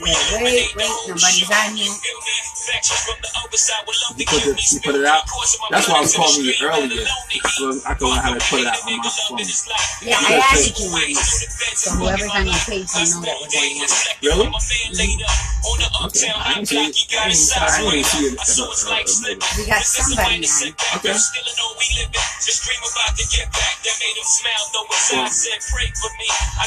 Wait, nobody's on here. You put it out? That's why I was calling you earlier. So I can learn how to put it out on my phone. Yeah, I asked you on. So whoever's on your page, you know that was on. Really? Okay. I didn't see it. I didn't see it. We got somebody on. Okay.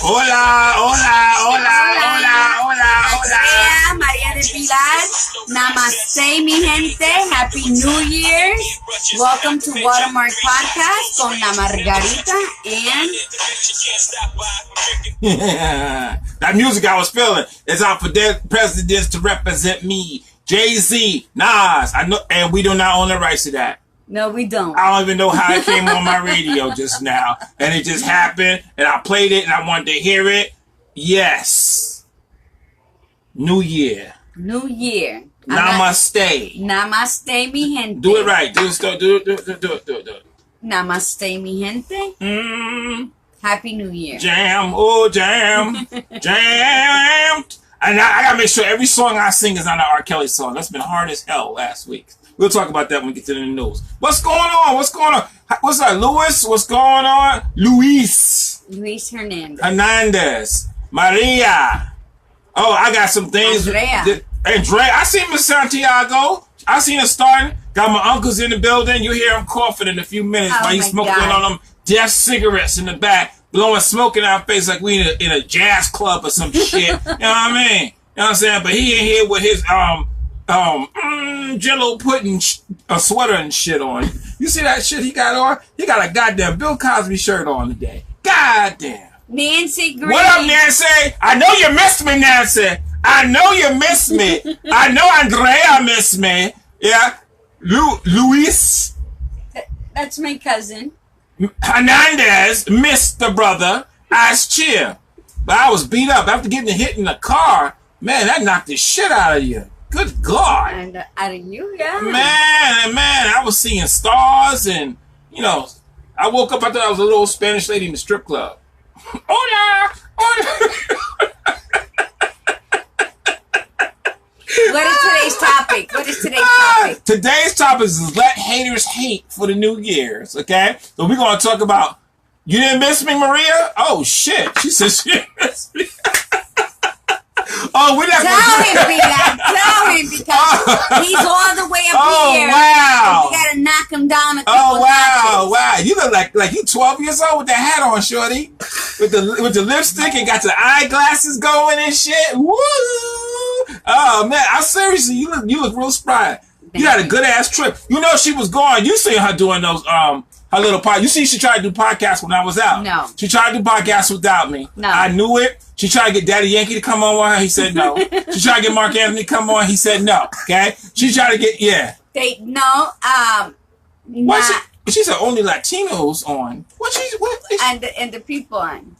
Hola, hola, hola, hola, hola, hola. Andrea, María de Pilar, Namaste, mi gente. Happy New Year. Welcome to WATERMARK Podcast con la Margarita and... That music I was feeling is out for presidents to represent me. Jay-Z, Nas, I know, and we do not own the rights to that. No, we don't. I don't even know how it came on my radio just now. And it just happened, and I played it, and I wanted to hear it. Yes. New Year. New Year. Namaste. Namaste, mi gente. Do it right. Do it. Namaste, mi gente. Happy New Year. Jam, oh jam, jam. And I gotta make sure every song I sing is not an R. Kelly song. That's been hard as hell last week. We'll talk about that when we get to the news. What's going on? What's going on? What's that, Louis? What's going on? Luis Hernandez. Maria. Oh, I got some things. Andrea. I seen Miss Santiago. I seen her starting. Got my uncles in the building. You hear him coughing in a few minutes while he's smoking on them death cigarettes in the back, blowing smoke in our face like we in a jazz club or some shit. You know what I mean? You know what I'm saying? But he in here with his Jello pudding a sweater and shit on. You see that shit he got on? He got a goddamn Bill Cosby shirt on today. Goddamn. Nancy Green. What up, Nancy? I know you missed me, Nancy. I know you missed me. I know Andrea missed me. Yeah. Luis. That's my cousin. Hernandez missed the brother. Ice Cheer. But I was beat up after getting hit in the car. Man, that knocked the shit out of you. Good God. And out of you, yeah. Man, I was seeing stars and, you know, I woke up, I thought I was a little Spanish lady in the strip club. Hola! What is today's topic? Today's topic is let haters hate for the New Year's, okay? So we're going to talk about, you didn't miss me, Maria? Oh, shit. She said she didn't miss me. Oh, we're not Tell him because he's all the way up here. Oh, wow. You gotta knock him down a couple notches. Wow. You look like you 12 years old with that hat on, shorty. With the lipstick and got the eyeglasses going and shit. Woo! Oh, man. I'm seriously, you look real spry. You had a good ass trip. You know she was gone. You seen her doing those her little podcast. You see she tried to do podcasts when I was out. No. She tried to do podcasts without me. No. I knew it. She tried to get Daddy Yankee to come on with her. He said no. She tried to get Mark Anthony to come on. He said no. Okay. She tried to get She said only Latinos on. And the people on.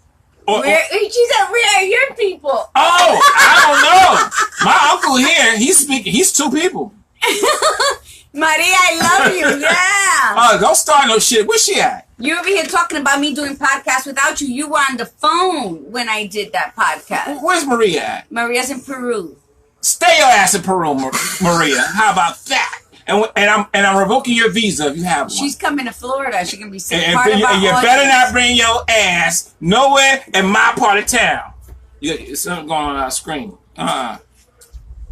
She said where are your people? Oh, I don't know. My uncle here, he's speaking. He's two people. Maria, I love you. Yeah. Don't start no shit. Where's she at? You over here talking about me doing podcasts without you. You were on the phone when I did that podcast. Where's Maria at? Maria's in Peru. Stay your ass in Peru, Maria. How about that? And I'm revoking your visa if you have one. She's coming to Florida. She can be seen and part of our you audience. better not bring your ass nowhere in my part of town. It's something going on our screen.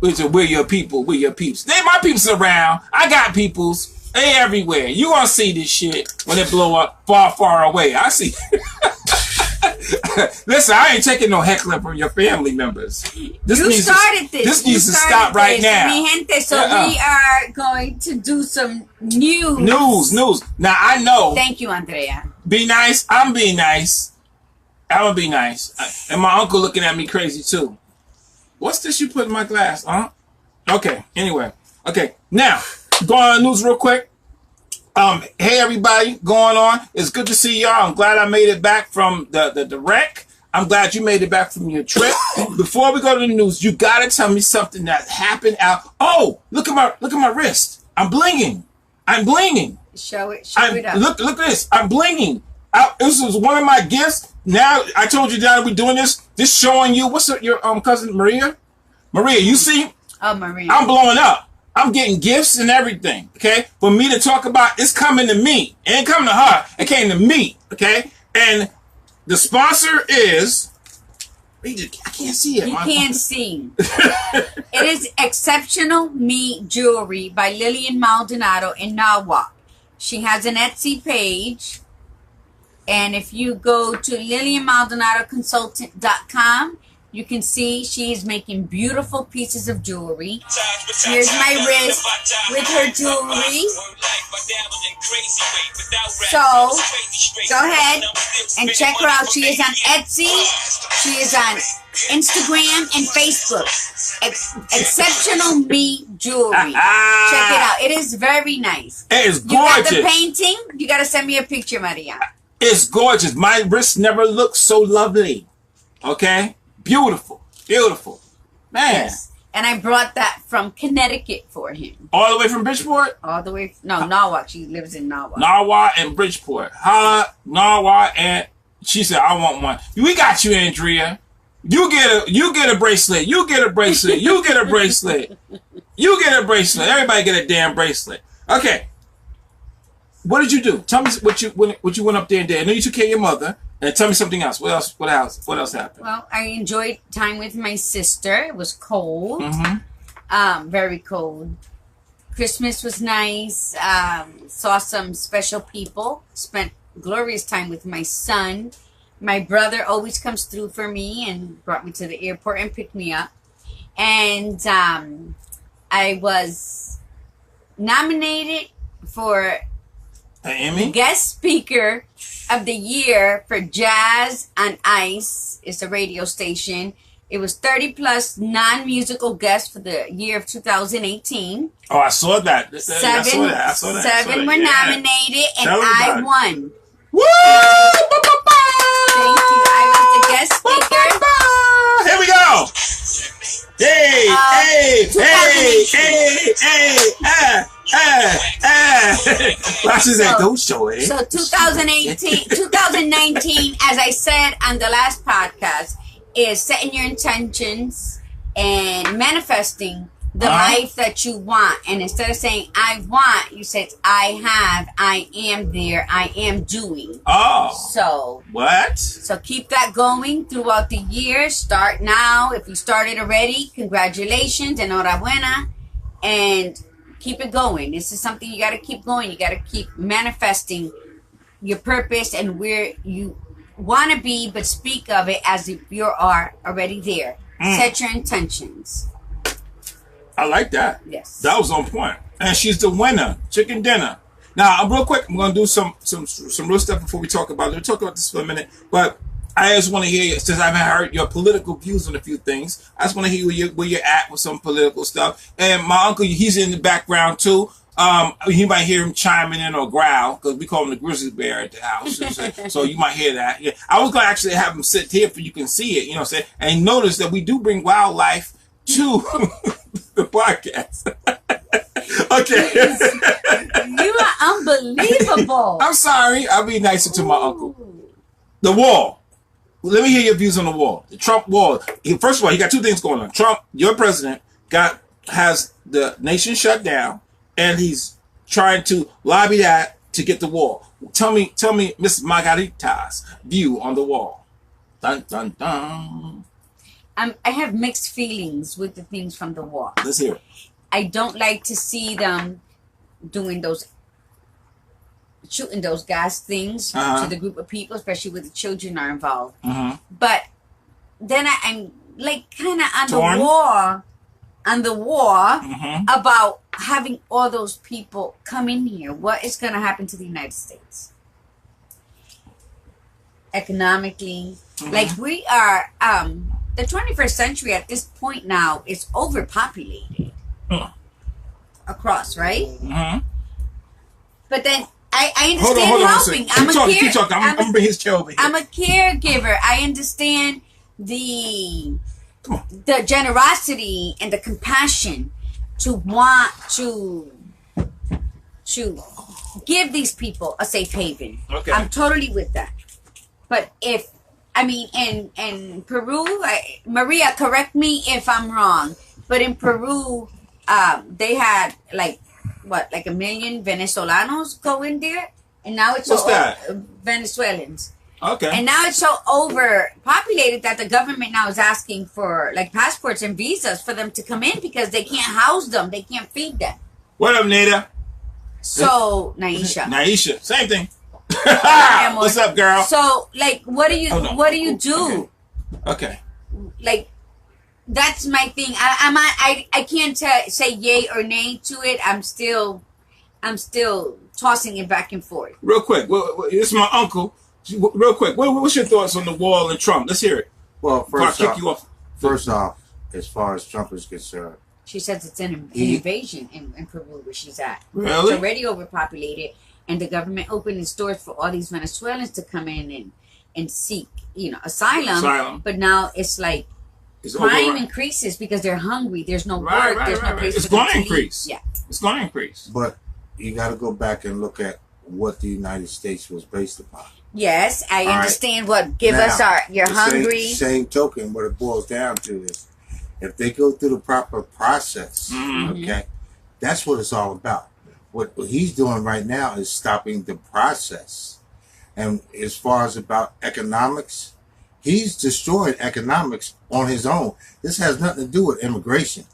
We're your people. We're your peeps. They my peeps around. I got peoples. They everywhere. You gonna see this shit when it blow up far away. I see. Listen, I ain't taking no heckling from your family members. This needs to stop right now. Mi gente, so we are going to do some news. Now I know. Thank you, Andrea. Be nice. I'm being nice. I'm gonna be nice. And my uncle looking at me crazy too. What's this you put in my glass? Okay. Anyway. Okay. Now, going on the news real quick. Hey everybody, going on. It's good to see y'all. I'm glad I made it back from the wreck. I'm glad you made it back from your trip. Before we go to the news, you gotta tell me something that happened out. Oh, look at my wrist. I'm blinging. Show it up. Look at this. I'm blinging. This was one of my gifts. now I told you that we're doing this. This showing you what's up, your cousin Maria. Maria, you see? Oh, Maria. I'm blowing up. I'm getting gifts and everything. Okay, for me to talk about, it's coming to me. It ain't coming to her. It came to me. Okay, and the sponsor is. I can't see it. You can't see. It is Exceptional Me Jewelry by Lillian Maldonado in Norwalk. She has an Etsy page. And if you go to LillianMaldonadoConsultant.com, you can see she is making beautiful pieces of jewelry. Here's my wrist with her jewelry. So, go ahead and check her out. She is on Etsy. She is on Instagram and Facebook. Exceptional Me Jewelry. Check it out. It is very nice. It is gorgeous. You got the painting? You got to send me a picture, Maria. It's gorgeous. My wrist never looked so lovely. Okay? Beautiful. Beautiful. Man. Yes. And I brought that from Connecticut for him. All the way from Bridgeport? All the way. No, Norwalk. She lives in Norwalk. Norwalk and Bridgeport. Norwalk, and she said, I want one. We got you, Andrea. You get a bracelet. You get a bracelet. You get a bracelet. You get a bracelet. Everybody get a damn bracelet. Okay. What did you do? Tell me what you went up there and did. I know you took care of your mother. And tell me something else. What else happened? Well, I enjoyed time with my sister. It was cold. Very cold. Christmas was nice. Saw some special people. Spent glorious time with my son. My brother always comes through for me and brought me to the airport and picked me up. And I was nominated for Emmy? Guest Speaker of the Year for Jazz on Ice. It's a radio station. It was 30 plus non-musical guests for the year of 2018. Oh, I saw that. Seven were nominated, and I won. Woo! Thank you. I was the guest speaker. Here we go. Hey, don't show it. So 2019, as I said on the last podcast, is setting your intentions and manifesting the life that you want. And instead of saying I want, you said I have, I am there, I am doing. Oh. So what? So keep that going throughout the year. Start now. If you started already, congratulations, enhorabuena, and keep it going. This is something you got to keep going. You got to keep manifesting your purpose and where you want to be, but speak of it as if you are already there. Set your intentions. I like that. Yes. That was on point. And she's the winner. Chicken dinner. Now, real quick, I'm going to do some real stuff before we talk about it. We'll talk about this for a minute. But I just want to hear, since I haven't heard your political views on a few things, I just want to hear where you're at with some political stuff. And my uncle, he's in the background too. You might hear him chiming in or growl, because we call him the grizzly bear at the house. So you might hear that. Yeah. I was going to actually have him sit here for you can see it, you know what I'm saying? And notice that we do bring wildlife to the podcast. Okay. You are unbelievable. I'm sorry. I'll be nicer to my uncle. The wall. Let me hear your views on the wall. The Trump wall. First of all, he got two things going on. Trump, your president, has the nation shut down, and he's trying to lobby that to get the wall. Tell me, Miss Margarita's view on the wall. Dun dun dun. I have mixed feelings with the things from the wall. Let's hear it. I don't like to see them shooting those gas things to the group of people, especially when the children are involved. But then I'm like kind of on the war about having all those people come in here. What is going to happen to the United States? Economically, like we are, the 21st century at this point now is overpopulated across, right? But then I understand helping. I'm gonna bring his chair over here. I'm a caregiver. I understand the generosity and the compassion to want to give these people a safe haven. Okay. I'm totally with that. But if I mean, in Peru, Maria, correct me if I'm wrong, but in Peru, they had like 1 million Venezolanos go in there, and now it's What's that? Venezuelans. Okay. And now it's so overpopulated that the government now is asking for like passports and visas for them to come in because they can't house them, they can't feed them. What up, Nita? So Naisha, Naisha, same thing. Amor. What's up, girl? So like, what do you do? Okay. Like, that's my thing. I can't say yay or nay to it. I'm still tossing it back and forth. Real quick, this is my uncle. Real quick, what's your thoughts on the wall and Trump? Let's hear it. Well, First off, as far as Trump is concerned, she says it's an invasion in Peru where she's at. Really? It's already overpopulated, and the government opened its doors for all these Venezuelans to come in and seek, asylum. But now it's like crime increases because they're hungry. There's no work. There's no place It's for them going to to increase. Yeah, it's going to increase. But you got to go back and look at what the United States was based upon. Yes, I understand. What give now, us you're hungry. Same token, what it boils down to is if they go through the proper process, okay, that's what it's all about. What he's doing right now is stopping the process. And as far as about economics, he's destroyed economics on his own. This has nothing to do with immigration.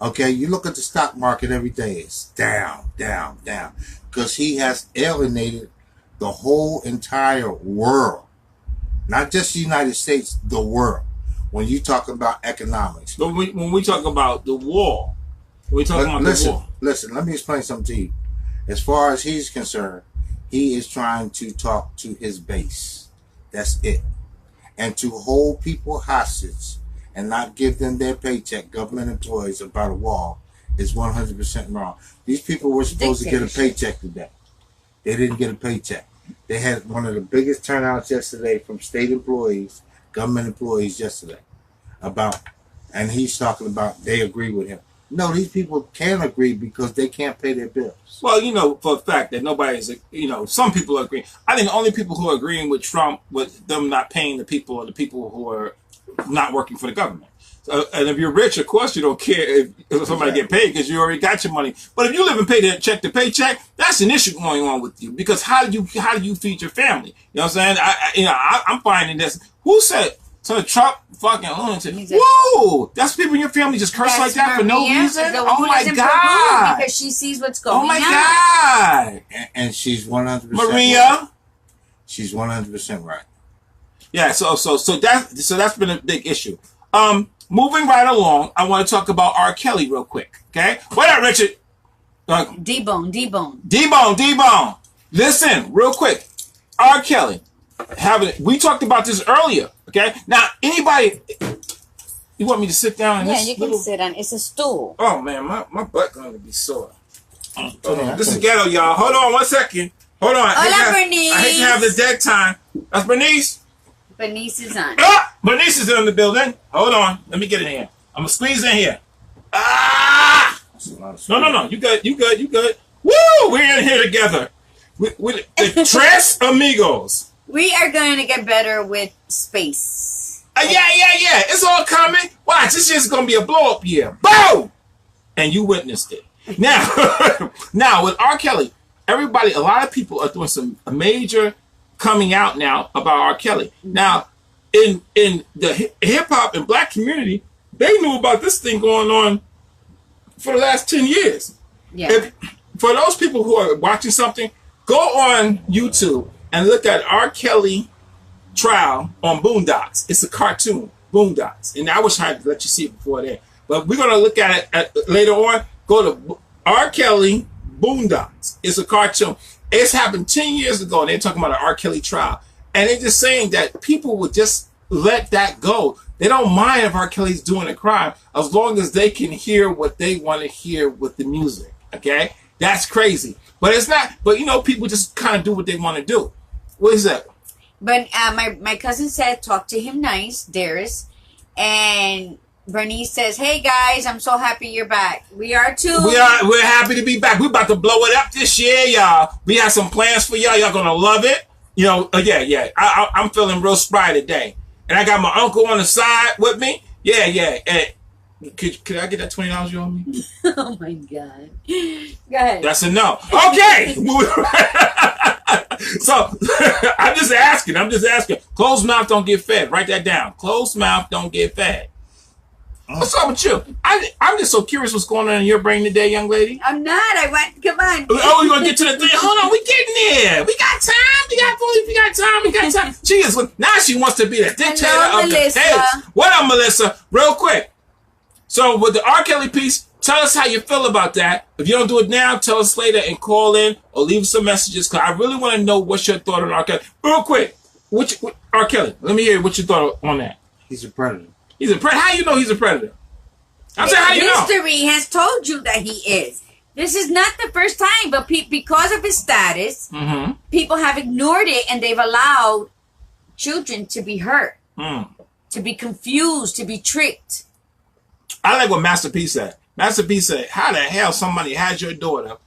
Okay, you look at the stock market every day, it's down, down, down. Because he has alienated the whole entire world. Not just the United States, the world. When you talk about economics. But when we talk about the wall, we talk about the wall. Listen, let me explain something to you. As far as he's concerned, he is trying to talk to his base. That's it. And to hold people hostage and not give them their paycheck, government employees, about a wall, is 100% wrong. These people were supposed to get a paycheck today. They didn't get a paycheck. They had one of the biggest turnouts yesterday from state employees, government employees yesterday. And he's talking about they agree with him. No, these people can't agree because they can't pay their bills. Well, for a fact that nobody's, some people are agreeing. I think the only people who are agreeing with Trump, with them not paying the people, are the people who are not working for the government. And if you're rich, of course, you don't care if somebody get paid because you already got your money. But if you live and pay check to paycheck, that's an issue going on with you because how do you feed your family? You know what I'm saying? I'm finding this. Who said? So Trump fucking lunatic. Whoa! That's people in your family just curse like that for no reason? Oh my God! Because she sees what's going on. Oh my God! And she's 100% Maria? right. She's 100% right. Yeah, so that's been a big issue. Moving right along, I want to talk about R. Kelly real quick. Okay? What up, Richard? D-Bone. Listen, real quick. R. Kelly. We talked about this earlier. Okay? Now, anybody... You want me to sit down? Yeah, you can sit on. It's a stool. Oh, man, my butt going to be sore. This is ghetto, y'all. Hold on 1 second. Hold on. Hola, Bernice. I hate to have this dead time. That's Bernice. Bernice is on. Bernice is in the building. Hold on. Let me get in here. I'm going to squeeze in here. No. You good. Woo! We're in here together. With the Tres Amigos. We are going to get better with space. Yeah. It's all coming. Watch. This year's going to be a blow-up year. Boom! And you witnessed it. Now, with R. Kelly, a lot of people are doing some major coming out now about R. Kelly. Now, in the hip-hop and black community, they knew about this thing going on for the last 10 years. Yeah. For those people who are watching something, go on YouTube and look at R. Kelly trial on Boondocks. It's a cartoon, Boondocks. And I wish I had let you see it before then. But we're going to look at it later on. Go to R. Kelly Boondocks. It's a cartoon. It's happened 10 years ago, and they're talking about an R. Kelly trial. And they're just saying that people would just let that go. They don't mind if R. Kelly's doing a crime as long as they can hear what they want to hear with the music. Okay? That's crazy. But it's not. But, people just kind of do what they want to do. What is that? But my cousin said, talk to him nice, Darius. And Bernice says, hey, guys, I'm so happy you're back. We are, too. We're happy to be back. We're about to blow it up this year, y'all. We have some plans for y'all. Y'all going to love it. You know, yeah. I'm feeling real spry today. And I got my uncle on the side with me. Yeah. And could I get that $20 you owe me? Oh my God. Go ahead. That's a no. Okay. So I'm just asking. Closed mouth don't get fed. Write that down. Closed mouth don't get fed. What's up with you? I'm just so curious what's going on in your brain today, young lady. I'm not. Come on. Oh, we're going to get to the thing. Hold on. We getting there. We got time. We got time. Now she wants to be the dictator of Melissa. the tapes. What up, Melissa? Real quick. So with the R. Kelly piece, tell us how you feel about that. If you don't do it now, tell us later and call in or leave some messages, because I really want to know what's your thought on R. Kelly. Real quick. R. Kelly, let me hear what you thought on that. He's a predator. He's a predator. How you know he's a predator? I'm saying, how you know? History has told you that he is. This is not the first time, but because of his status, people have ignored it, and they've allowed children to be hurt, to be confused, to be tricked. I like what Master P said. Master P said, how the hell somebody has your daughter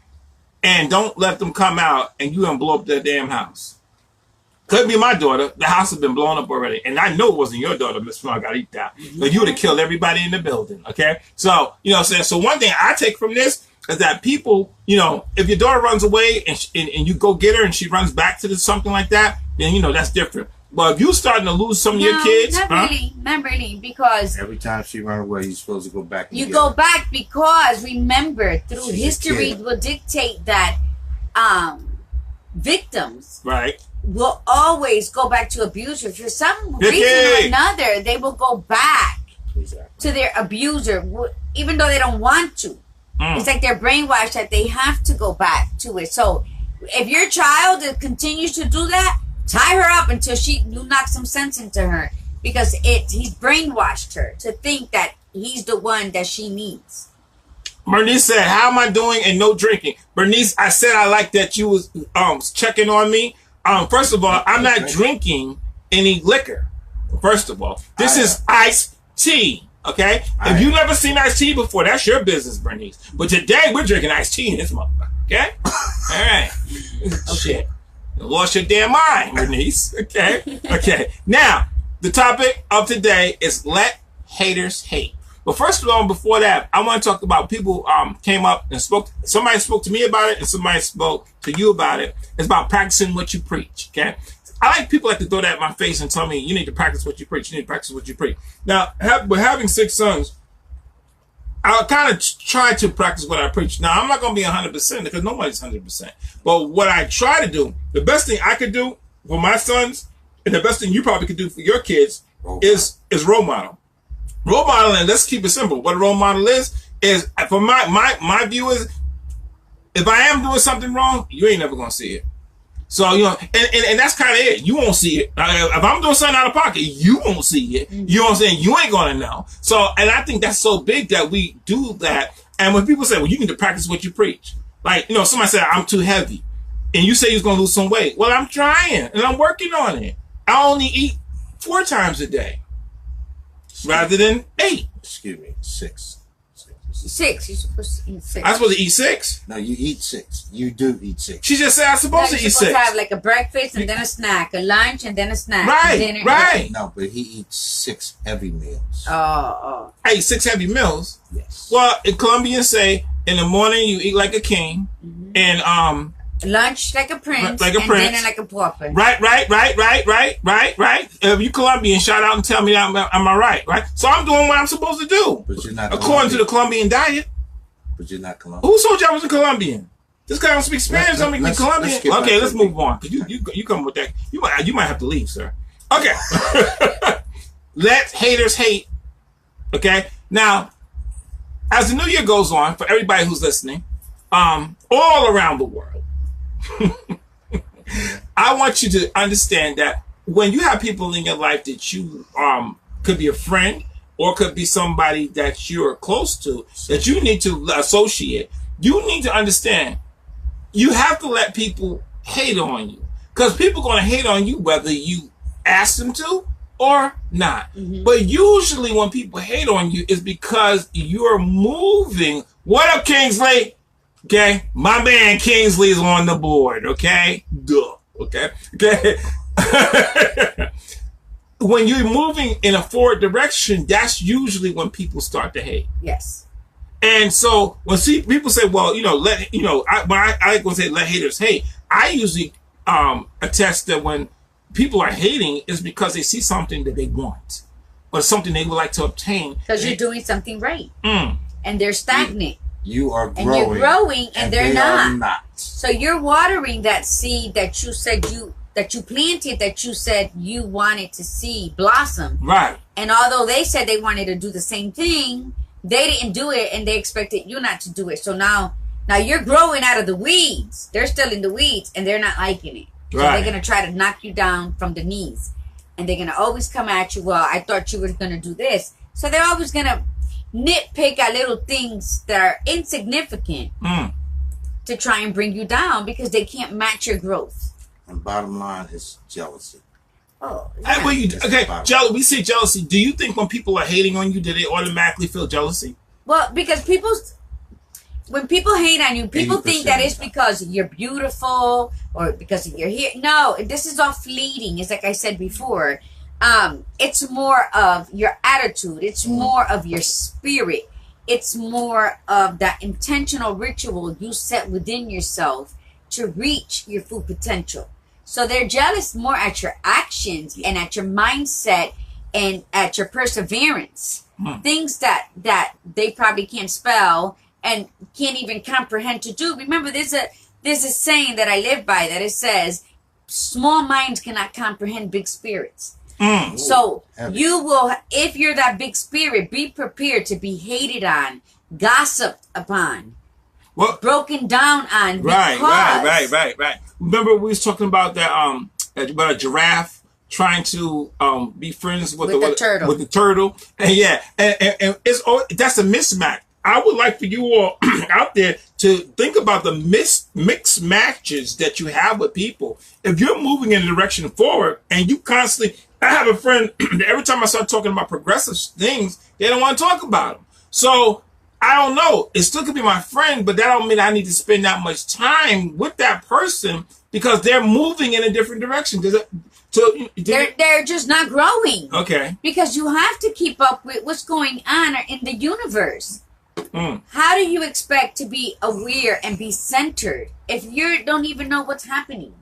and don't let them come out and you gonna blow up their damn house? Could be my daughter. The house has been blown up already. And I know it wasn't your daughter, Miss Margarita. But you would have killed everybody in the building, okay? So, you know what I'm saying? So one thing I take from this is that people, you know, if your daughter runs away and you go get her and she runs back to something like that, then, you know, that's different. But if you're starting to lose some of your kids... Not really, because... Every time she runs away, you're supposed to go back and you go back because, remember, through history will dictate that victims... Right. will always go back to abusers. For some reason or another, they will go back to their abuser, even though they don't want to. It's like they're brainwashed that they have to go back to it. So if your child continues to do that, tie her up until you knock some sense into her, because he's brainwashed her to think that he's the one that she needs. Bernice said, how am I doing and no drinking? Bernice, I said I like that you was checking on me. First of all, I'm not drinking any liquor. First of all, this is iced tea. Okay? If you've never seen iced tea before, that's your business, Bernice. But today, we're drinking iced tea in this motherfucker. Okay? All right. Shit. You lost your damn mind, Bernice. Okay. Now, the topic of today is let haters hate. But first of all, before that, I want to talk about people came up and spoke. Somebody spoke to me about it and somebody spoke to you about it. It's about practicing what you preach, okay? I like people like to throw that in my face and tell me, you need to practice what you preach. You need to practice what you preach. Now, with having 6 sons, I kind of try to practice what I preach. Now, I'm not going to be 100% because nobody's 100%. But what I try to do, the best thing I could do for my sons, and the best thing you probably could do for your kids is role model. Role modeling, let's keep it simple. What a role model is for my view is, if I am doing something wrong, you ain't never going to see it. So, you know, and that's kind of it. You won't see it. If I'm doing something out of pocket, you won't see it. You know what I'm saying? You ain't going to know. So, and I think that's so big that we do that. And when people say, well, you need to practice what you preach. Like, you know, somebody said, I'm too heavy. And you say you're going to lose some weight. Well, I'm trying and I'm working on it. I only eat 4 times a day rather than 8. Excuse me, 6. 6. You're supposed to eat 6. I'm supposed to eat 6? No, you eat 6. You do eat 6. She just said I'm supposed to eat 6. You're supposed to have like a breakfast and then a snack, a lunch and then a snack. Right, dinner, right. No, but he eats 6 heavy meals. Oh. I eat 6 heavy meals? Yes. Well, in Colombians say, in the morning you eat like a king, and lunch like a prince, and dinner like a pauper. Right. If you Colombian, shout out and tell me am I right? So I'm doing what I'm supposed to do. But you're not according to the Colombian diet. But you're not Colombian. Who told you I was a Colombian? This guy don't speak Spanish. I'm a Colombian. Okay, let's move on. You come with that. You might have to leave, sir. Okay. Let haters hate. Okay. Now, as the new year goes on, for everybody who's listening, all around the world, I want you to understand that when you have people in your life that you could be a friend or could be somebody that you're close to, that you need to associate, you need to understand you have to let people hate on you, because people are going to hate on you whether you ask them to or not. But usually when people hate on you is because you're moving. What up, Kingsley? Okay, my man Kingsley is on the board. Okay, duh. Okay. Okay. When you're moving in a forward direction, that's usually when people start to hate. Yes. And so when people say, well, I go say let haters hate, I usually attest that when people are hating is because they see something that they want or something they would like to obtain. Because you're doing something right. And they're stagnant. You are growing. And you're growing and they're they not. Are not. So you're watering that seed that you said you planted, that you said you wanted to see blossom. Right. And although they said they wanted to do the same thing, they didn't do it and they expected you not to do it. So now you're growing out of the weeds. They're still in the weeds and they're not liking it. So Right. they're going to try to knock you down from the knees. And they're going to always come at you, well, I thought you were going to do this. So they're always going to nitpick at little things that are insignificant to try and bring you down because they can't match your growth. And bottom line is jealousy. Oh, Yeah. yeah. We say jealousy. Do you think when people are hating on you, do they automatically feel jealousy? Well, because when people hate on you, people think that it's 80%. because you're beautiful or because you're here. No, this is all fleeting. It's like I said before. It's more of your attitude. It's more of your spirit. It's more of that intentional ritual you set within yourself to reach your full potential. So they're jealous more at your actions and at your mindset and at your perseverance. Things that they probably can't spell and can't even comprehend to do. Remember, there's a saying that I live by that it says, small minds cannot comprehend big spirits. So you will, if you're that big spirit, be prepared to be hated on, gossiped upon, broken down on. Right. Remember we was talking about that about a giraffe trying to be friends with the turtle. With the turtle, and and that's a mismatch. I would like for you all out there to think about the mixed matches that you have with people. If you're moving in a direction forward and you constantly, I have a friend, every time I start talking about progressive things, they don't want to talk about them. So I don't know. It still could be my friend, but that don't mean I need to spend that much time with that person because they're moving in a different direction. They're just not growing. Okay. Because you have to keep up with what's going on in the universe. How do you expect to be aware and be centered if you don't even know what's happening?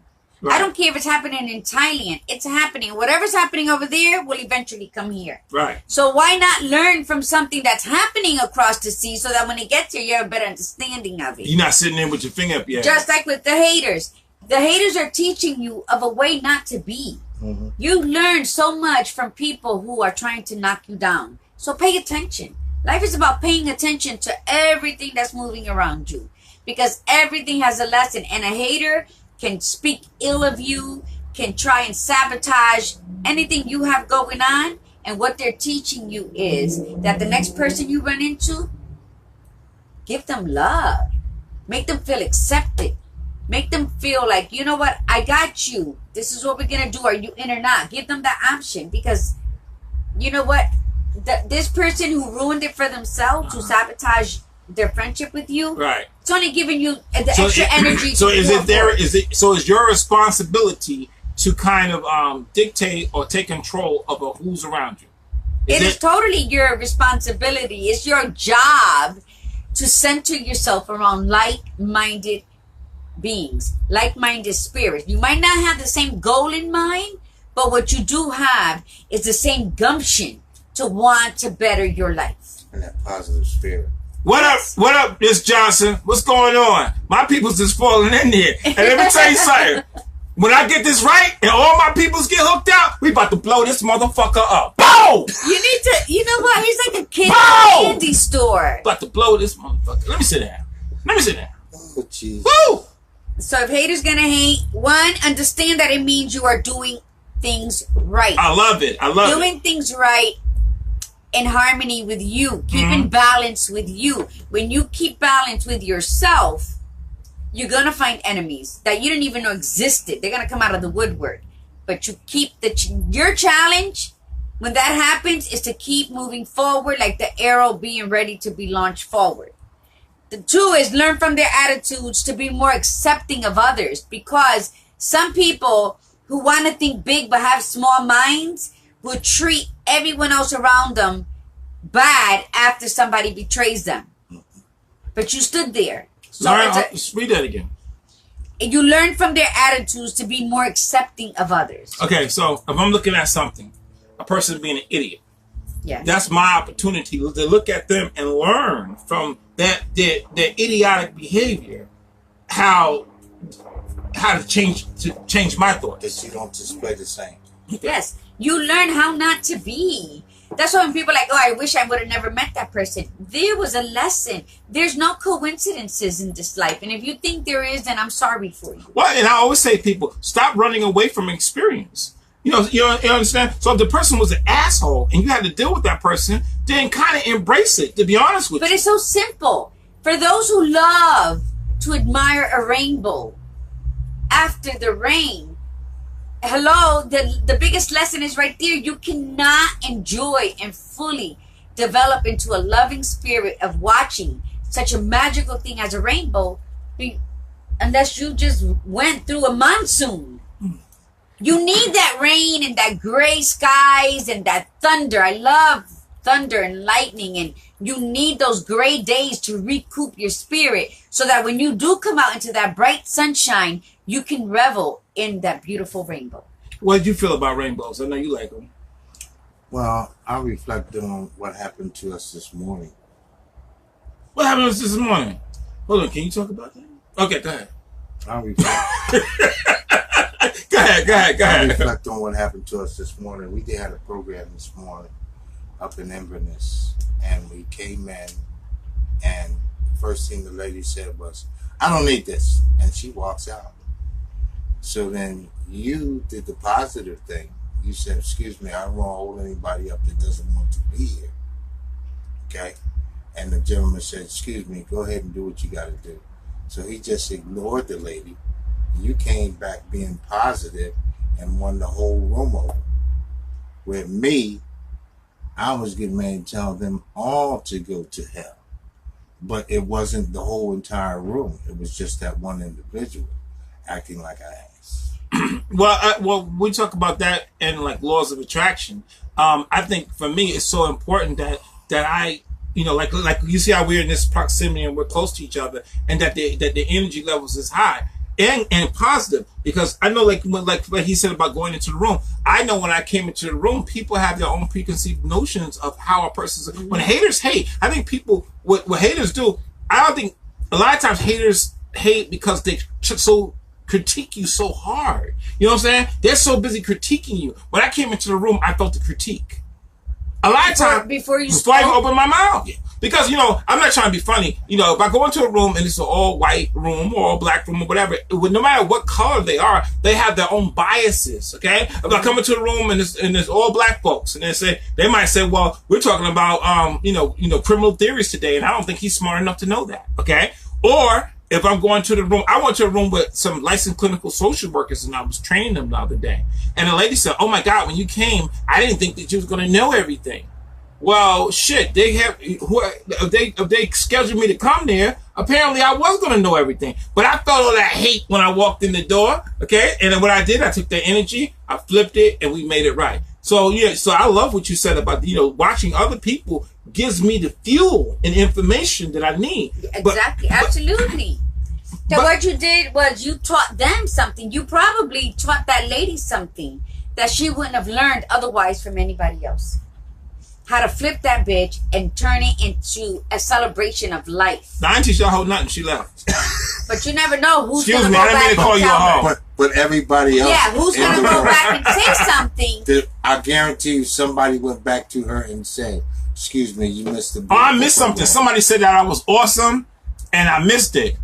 Right. I don't care if it's happening in Thailand. It's happening. Whatever's happening over there will eventually come here. Right. So why not learn from something that's happening across the sea so that when it gets here, you have a better understanding of it? You're not sitting there with your finger up yet. Just like with the haters. The haters are teaching you of a way not to be. You learn so much from people who are trying to knock you down. So pay attention. Life is about paying attention to everything that's moving around you. Because everything has a lesson. And a hater can speak ill of you, can try and sabotage anything you have going on. And what they're teaching you is that the next person you run into, give them love. Make them feel accepted. Make them feel like, you know what, I got you. This is what we're going to do. Are you in or not? Give them that option. Because, you know what? This person who ruined it for themselves, who sabotaged their friendship with you, right? It's only giving you the extra energy. So is your responsibility to kind of dictate or take control of who's around you? It is totally your responsibility. It's your job to center yourself around like-minded beings, like-minded spirits. You might not have the same goal in mind, but what you do have is the same gumption to want to better your life. And that positive spirit. What up, Miss Johnson? What's going on? My people's just falling in here. And let me tell you something. When I get this right and all my peoples get hooked out, we about to blow this motherfucker up. Boom! You need to, you know what? He's like a kid in a candy store. About to blow this motherfucker. Let me sit down. Oh, jeez. Woo! So if haters gonna hate, one, understand that it means you are doing things right. I love it. Doing things right in harmony with you, keeping balance with you. When you keep balance with yourself, you're gonna find enemies that you didn't even know existed. They're gonna come out of the woodwork. But you keep your challenge when that happens is to keep moving forward like the arrow being ready to be launched forward. The two is learn from their attitudes to be more accepting of others, because Some people who want to think big but have small minds will treat everyone else around them bad after somebody betrays them. But you stood there. So read that again. You learn from their attitudes to be more accepting of others. Okay, so if I'm looking at something, a person being an idiot, that's my opportunity to look at them and learn from their idiotic behavior how to change my thoughts. That you don't display the same. Yes, you learn how not to be. That's why when people are like, oh, I wish I would have never met that person. There was a lesson. There's no coincidences in this life. And if you think there is, then I'm sorry for you. Well, and I always say to people, stop running away from experience. You understand? So if the person was an asshole and you had to deal with that person, then kind of embrace it, to be honest with you. But it's so simple. For those who love to admire a rainbow after the rain, hello, the biggest lesson is right there. You cannot enjoy and fully develop into a loving spirit of watching such a magical thing as a rainbow unless you just went through a monsoon. You need that rain and that gray skies and that thunder. I love thunder and lightning, and you need those gray days to recoup your spirit so that when you do come out into that bright sunshine, you can revel in that beautiful rainbow. What did you feel about rainbows? I know you like them. Well, I reflect on what happened to us this morning. What happened to us this morning? Hold on, can you talk about that? Okay, go ahead. I reflect. Go ahead. I reflect on what happened to us this morning. We did have a program this morning up in Inverness, and we came in, and the first thing the lady said was, I don't need this, and she walks out. So then you did the positive thing. You said, excuse me, I don't want to hold anybody up that doesn't want to be here. Okay? And the gentleman said, excuse me, go ahead and do what you got to do. So he just ignored the lady. You came back being positive and won the whole room over. With me, I was getting ready to tell them all to go to hell. But it wasn't the whole entire room. It was just that one individual acting like an ass. Well, we talk about that and like laws of attraction. I think for me, it's so important that I, like you see how we're in this proximity and we're close to each other, and that the energy levels is high and positive. Because I know, like he said about going into the room, I know when I came into the room, people have their own preconceived notions of how a person's. When haters hate, I think people what haters do. I don't think a lot of times haters hate because they so critique you so hard. You know what I'm saying? They're so busy critiquing you. When I came into the room, I felt the critique. A lot of times before I even open my mouth. Because, I'm not trying to be funny. If I go into a room and it's an all white room or a black room or whatever, no matter what color they are, they have their own biases. Okay? If I come into a room and there's all black folks, and they might say, well, we're talking about criminal theories today, and I don't think he's smart enough to know that. Okay? Or if I'm going to the room, I went to a room with some licensed clinical social workers, and I was training them the other day. And the lady said, oh my God, when you came, I didn't think that you was going to know everything. Well, shit, if they scheduled me to come there, apparently I was going to know everything. But I felt all that hate when I walked in the door, okay? And then what I did, I took that energy, I flipped it, and we made it right. So, yeah, so I love what you said about, watching other people gives me the fuel and information that I need. Exactly, absolutely. So what you did was you taught them something. You probably taught that lady something that she wouldn't have learned otherwise from anybody else. How to flip that bitch and turn it into a celebration of life. I didn't teach her whole nothing. She left. But you never know who's going to go back and call you tell her. But everybody else. Yeah, who's going to go back and say something? I guarantee you somebody went back to her and said, excuse me, you missed the. Oh, I missed something. Somebody said that I was awesome, and I missed it.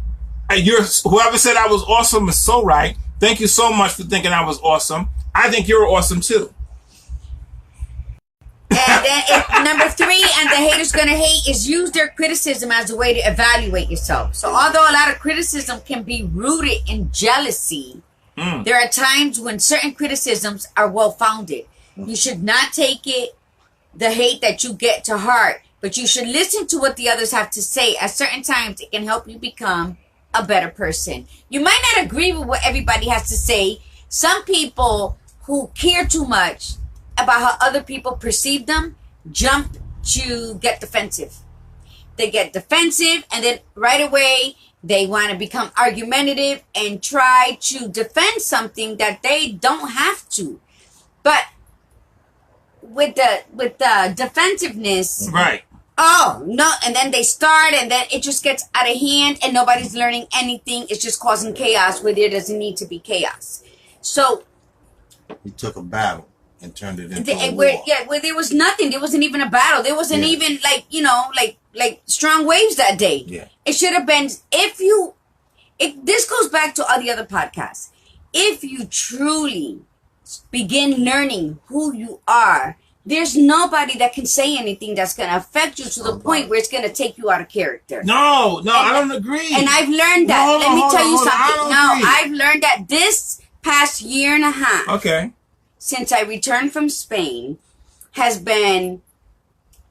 Whoever said I was awesome is so right. Thank you so much for thinking I was awesome. I think you're awesome too. And then number 3, and the haters gonna hate, is use their criticism as a way to evaluate yourself. So although a lot of criticism can be rooted in jealousy, there are times when certain criticisms are well-founded. You should not take the hate that you get to heart, but you should listen to what the others have to say. At certain times, it can help you become a better person. You might not agree with what everybody has to say. Some people who care too much about how other people perceive them jump to get defensive. They get defensive, and then right away they want to become argumentative and try to defend something that they don't have to. But with the defensiveness, right? Oh no! And then they start, and then it just gets out of hand, and nobody's learning anything. It's just causing chaos where there doesn't need to be chaos. So you took a battle and turned it into a war. Where there was nothing. There wasn't even a battle. There wasn't even like strong waves that day. Yeah. It should have been this goes back to all the other podcasts. If you truly begin learning who you are, there's nobody that can say anything that's going to affect you to the point where it's going to take you out of character. No, I don't agree. And I've learned that. Let me tell you something. Agree. I've learned that this past year and a half, okay, since I returned from Spain, has been,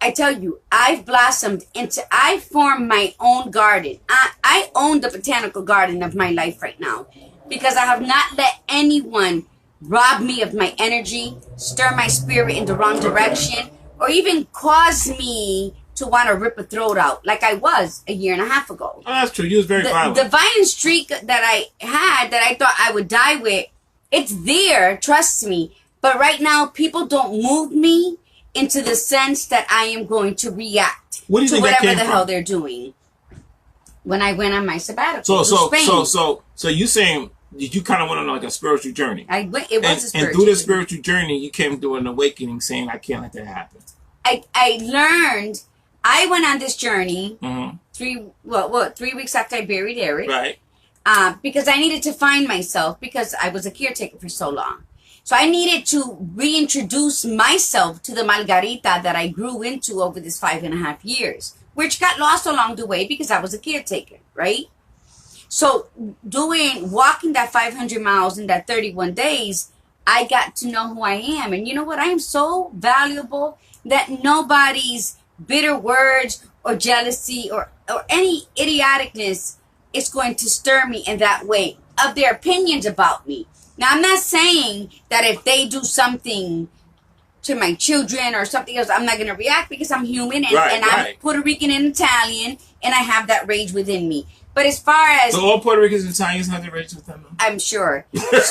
I tell you, I've blossomed I formed my own garden. I own the botanical garden of my life right now because I have not let anyone rob me of my energy, stir my spirit in the wrong direction, or even cause me to want to rip a throat out like I was a year and a half ago. Oh, that's true. You was very violent. The violent streak that I had, that I thought I would die with, it's there, trust me. But right now, people don't move me into the sense that I am going to react to whatever the hell they're doing. When I went on my sabbatical to Spain. So you saying you kind of went on like a spiritual journey? It was a spiritual journey. And through the spiritual journey, you came to an awakening saying, I can't let that happen. I learned, I went on this journey 3 weeks after I buried Eric. Right. Because I needed to find myself because I was a caretaker for so long. So I needed to reintroduce myself to the Margarita that I grew into over this 5.5 years, which got lost along the way because I was a caretaker, right? So walking that 500 miles in that 31 days, I got to know who I am. And you know what? I am so valuable that nobody's bitter words or jealousy or any idioticness is going to stir me in that way of their opinions about me. Now, I'm not saying that if they do something to my children or something else, I'm not going to react because I'm human and I'm Puerto Rican and Italian and I have that rage within me. But as far as... So all Puerto Ricans and Italians have that rage within them? I'm sure. But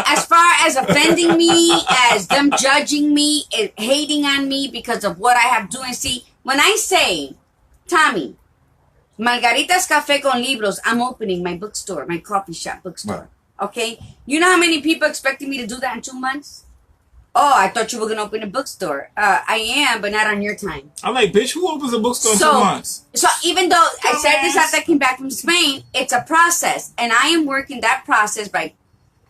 as far as offending me, as them judging me, and hating on me because of what I have doing, see, when I say, Tommy, Margarita's Café con Libros, I'm opening my bookstore, my coffee shop bookstore. Right. Okay? You know how many people expected me to do that in 2 months? Oh, I thought you were going to open a bookstore. I am, but not on your time. I'm like, bitch, who opens a bookstore in 2 months? So even though I said this after I came back from Spain, it's a process. And I am working that process by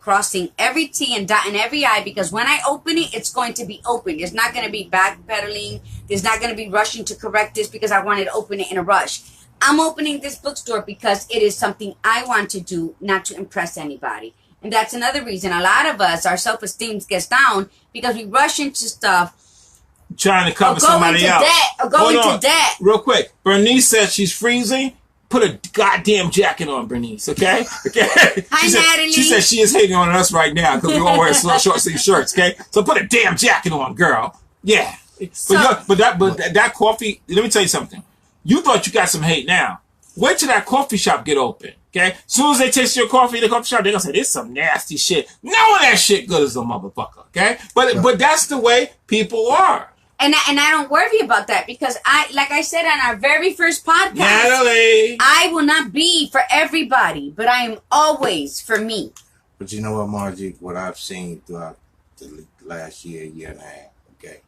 crossing every T and dotting every I, because when I open it, it's going to be open. There's not going to be backpedaling. There's not going to be rushing to correct this because I wanted to open it in a rush. I'm opening this bookstore because it is something I want to do, not to impress anybody. And that's another reason. A lot of us, our self-esteem gets down because we rush into stuff. Trying to cover somebody else. Or go into debt. Real quick. Bernice says she's freezing. Put a goddamn jacket on, Bernice, okay? Okay. Hi, Natalie. She says she is hating on us right now because we all wear short sleeve shirts, okay? So put a damn jacket on, girl. Yeah. But that coffee, let me tell you something. You thought you got some hate now. Wait till that coffee shop get open, okay? As soon as they taste your coffee in the coffee shop, they're going to say, this is some nasty shit. Knowing that shit good as a motherfucker, okay? But that's the way people are. And I don't worry about that because like I said on our very first podcast, Natalie, I will not be for everybody, but I am always for me. But you know what, Margie? What I've seen throughout the last year and a half, okay?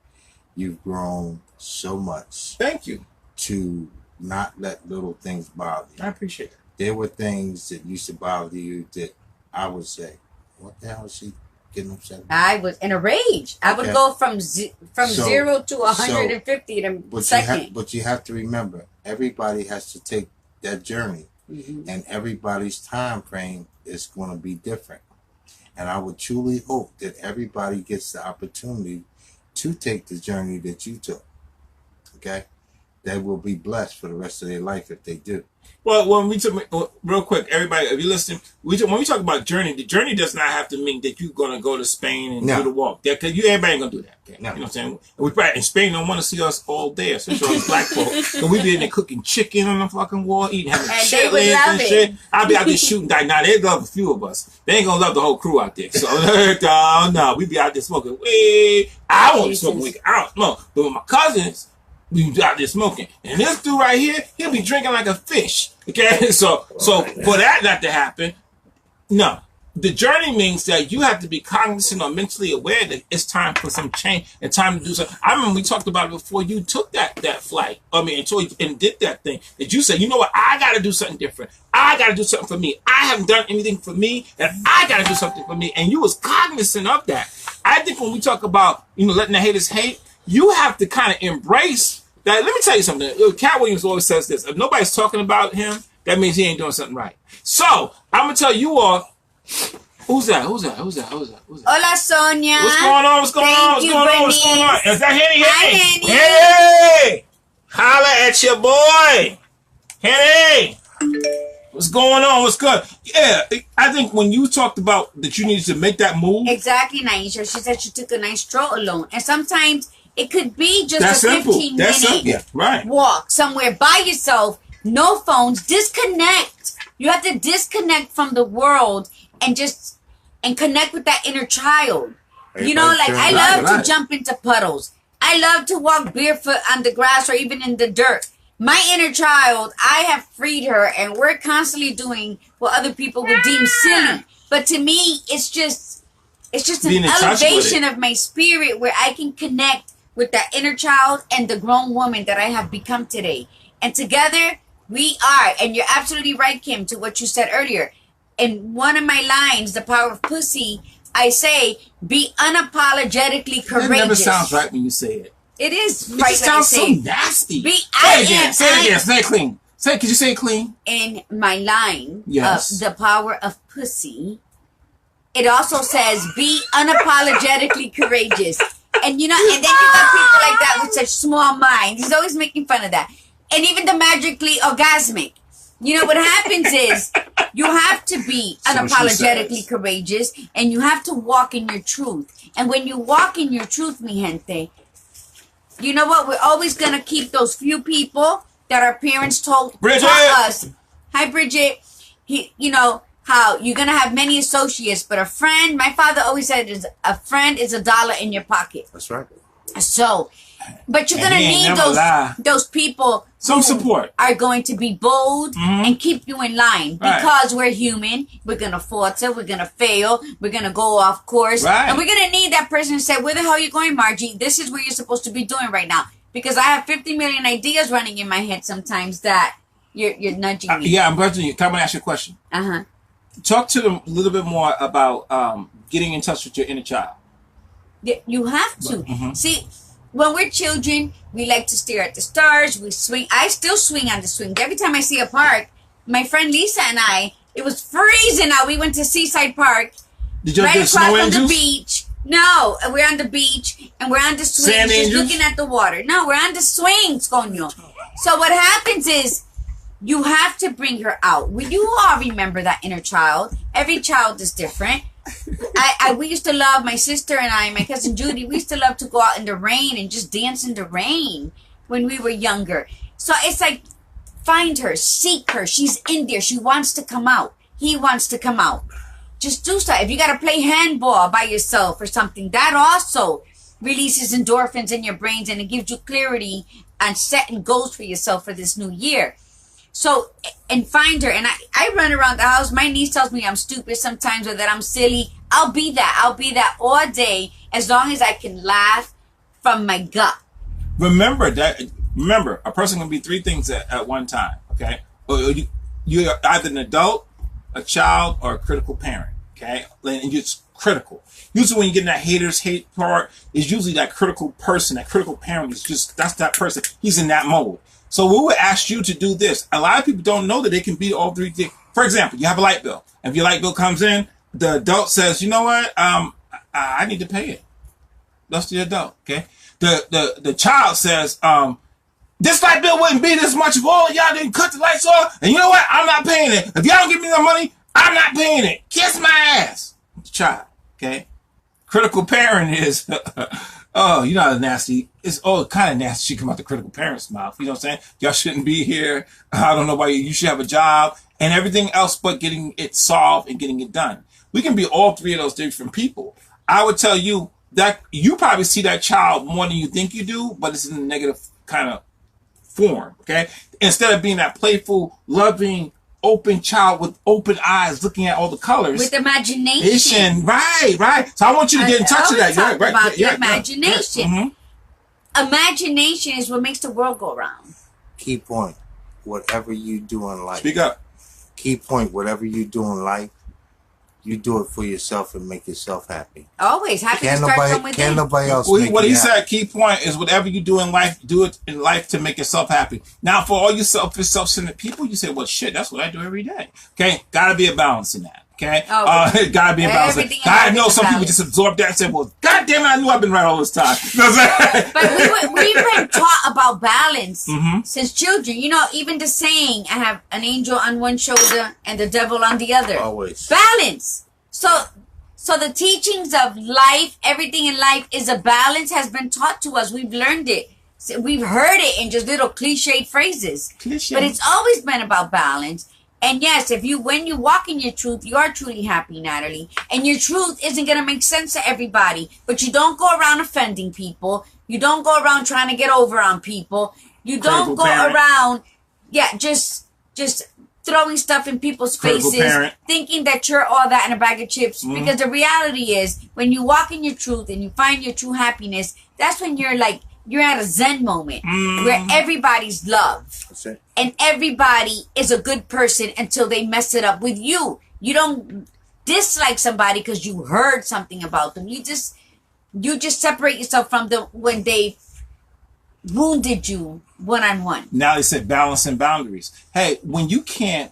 You've grown so much. Thank you. To not let little things bother you. I appreciate it. There were things that used to bother you that I would say, what the hell is she getting upset about? I was in a rage. I would go from 0 to 150 in a second. But you have to remember, everybody has to take that journey. Mm-hmm. And everybody's time frame is going to be different. And I would truly hope that everybody gets the opportunity to take the journey that you took. Okay? they will be blessed for the rest of their life if they do. Well, when we talk, real quick, everybody, if you listen, when we talk about journey, the journey does not have to mean that you're going to go to Spain and do the walk. Because everybody ain't going to do that. Okay? No. You know what I'm saying? We probably in Spain don't want to see us all there, especially us black folk. So we be in there cooking chicken on the fucking wall, eating, having chitlins and shit. I'll be out there shooting. Now, they love a few of us. They ain't going to love the whole crew out there. So, no, we be out there smoking. I won't smoke weed. I don't smoke. But with my cousins, we out there smoking. And this dude right here, he'll be drinking like a fish. Okay? So for that not to happen, no. The journey means that you have to be cognizant or mentally aware that it's time for some change and time to do something. I remember we talked about it before you took that flight. And did that thing. That you said, you know what, I got to do something different. I got to do something for me. I haven't done anything for me, and I got to do something for me. And you was cognizant of that. I think when we talk about, letting the haters hate, you have to kind of embrace that. Let me tell you something. Cat Williams always says this. If nobody's talking about him, that means he ain't doing something right. So, I'm going to tell you all, who's that? Hola, Sonia. What's going on? What's going on? Is that Henny? Hi, Henny. Henny! Holla at your boy. Henny! What's going on? What's good? Yeah, I think when you talked about that you needed to make that move. Exactly, Naisha. She said she took a nice stroll alone. And sometimes it could be just a 15-minute walk somewhere by yourself, no phones, disconnect. You have to disconnect from the world and connect with that inner child. I love to jump into puddles. I love to walk barefoot on the grass or even in the dirt. My inner child, I have freed her, and we're constantly doing what other people would deem silly. But to me, it's just an elevation of my spirit where I can connect with that inner child and the grown woman that I have become today. And together, we are. And you're absolutely right, Kim, to what you said earlier. In one of my lines, The Power of Pussy, I say, be unapologetically courageous. That never sounds right when you say it. It is it right. It sounds so nasty. Say it again. Say it clean. Could you say it clean? In my line of The Power of Pussy, it also says, be unapologetically courageous. And and then you got people like that with such small minds. He's always making fun of that. And even the magically orgasmic. What happens is you have to be unapologetically courageous, and you have to walk in your truth. And when you walk in your truth, mi gente, you know what? We're always going to keep those few people that our parents taught us. Hi, Bridget. How you're going to have many associates, but a friend, my father always said, a friend is $1 in your pocket. That's right. So, but you're going to need those people. Some support. Are going to be bold and keep you in line because we're human. We're going to falter. We're going to fail. We're going to go off course. Right. And we're going to need that person to say, where the hell are you going, Margie? This is what you're supposed to be doing right now. Because I have 50 million ideas running in my head sometimes that you're nudging me. Yeah, I'm nudging you. Come on, ask you a question. Talk to them a little bit more about getting in touch with your inner child. You have to. See, when we're children, we like to stare at the stars. We swing. I still swing on the swings. Every time I see a park, my friend Lisa and I, it was freezing out. We went to Seaside Park. Did you right get across snow from angels? the beach. No, we're on the beach and we're on the swings just looking at the water. No, we're on the swings, coño. So what happens is you have to bring her out. You all remember that inner child. Every child is different. We used to love, my sister and I, my cousin Judy, we used to love to go out in the rain and just dance in the rain when we were younger. So it's like, find her, seek her. She's in there. She wants to come out. He wants to come out. Just do so. If you got to play handball by yourself or something, that also releases endorphins in your brains and it gives you clarity on setting goals for yourself for this new year. So, and find her. And I run around the house. My niece tells me I'm stupid sometimes or that I'm silly. I'll be that. I'll be that all day as long as I can laugh from my gut. Remember, a person can be three things at one time, okay? You're either an adult, a child, or a critical parent, okay? And you're critical. Usually when you get in that haters hate part, it's usually that critical person, that critical parent is just, that's that person. He's in that mode. So we would ask you to do this. A lot of people don't know that they can be all three things. For example, you have a light bill. If your light bill comes in, the adult says, you know what? I need to pay it. That's the adult, okay? The child says, this light bill wouldn't be this much if all y'all didn't cut the lights off. And you know what? I'm not paying it. If y'all don't give me the money, I'm not paying it. Kiss my ass. Child, okay? Critical parent is, oh, you know how nasty. It's kind of nasty. She come out the critical parent's mouth. You know what I'm saying? Y'all shouldn't be here. I don't know why you should have a job and everything else but getting it solved and getting it done. We can be all three of those different people. I would tell you that you probably see that child more than you think you do, but it's in a negative kind of form, okay? Instead of being that playful, loving, open child with open eyes looking at all the colors. With imagination. Right. So I want you to get in touch with that. Talk about the imagination. Mm-hmm. Imagination is what makes the world go round. Key point. Whatever you do in life. Speak up. Key point. Whatever you do in life, you do it for yourself and make yourself happy. Always. Happiness starts from within. Can't nobody else what he said, key point, is whatever you do in life, do it in life to make yourself happy. Now, for all you selfish, self-centered people, you say, well, shit, that's what I do every day. Okay? Gotta be a balance in that. Okay? Gotta be a balance. I know some people just absorb that and say, well, God damn it, I knew I've been right all this time. You know what I'm saying? But we've been taught about balance since children. You know, even the saying, I have an angel on one shoulder and the devil on the other. Always. Balance. So the teachings of life, everything in life is a balance, has been taught to us. We've learned it. We've heard it in just little cliched phrases. But it's always been about balance. And yes, when you walk in your truth, you are truly happy, Natalie. And your truth isn't going to make sense to everybody. But you don't go around offending people. You don't go around trying to get over on people. You don't go around, just throwing stuff in people's faces, thinking that you're all that in a bag of chips. Because the reality is, when you walk in your truth and you find your true happiness, that's when you're at a Zen moment where everybody's loved. And everybody is a good person until they mess it up with you. You don't dislike somebody because you heard something about them. You just separate yourself from them when they wounded you one-on-one. Now they said balance and boundaries. Hey, when you can't,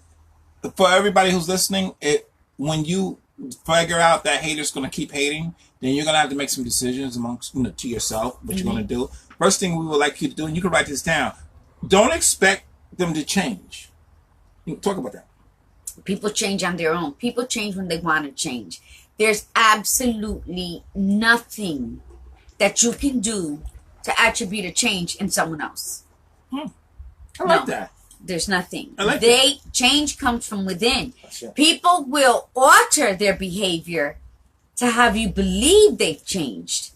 for everybody who's listening, when you figure out that haters going to keep hating, then you're going to have to make some decisions amongst, to yourself, what you're going to do. First thing we would like you to do, and you can write this down, don't expect them to change. You can talk about that. People change on their own. People change when they want to change. There's absolutely nothing that you can do to attribute a change in someone else. I like that. There's nothing. I like that. Change comes from within. People will alter their behavior to have you believe they've changed.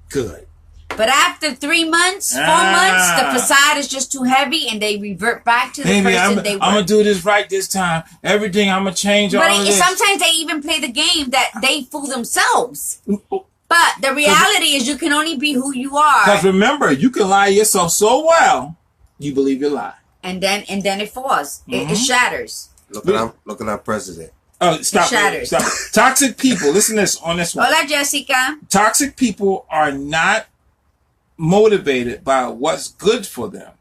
Good. But after 3 months, 4 months, the facade is just too heavy and they revert back to the person they were. I'm going to do this right this time. Everything, I'm going to change all of this. Sometimes they even play the game that they fool themselves. But the reality is you can only be who you are. Because remember, you can lie yourself so well, you believe your lie. And then it falls. It shatters. Look at our president. Oh, stop. Stop. Toxic people, listen to this on this one. Hola, Jessica. Toxic people are not motivated by what's good for them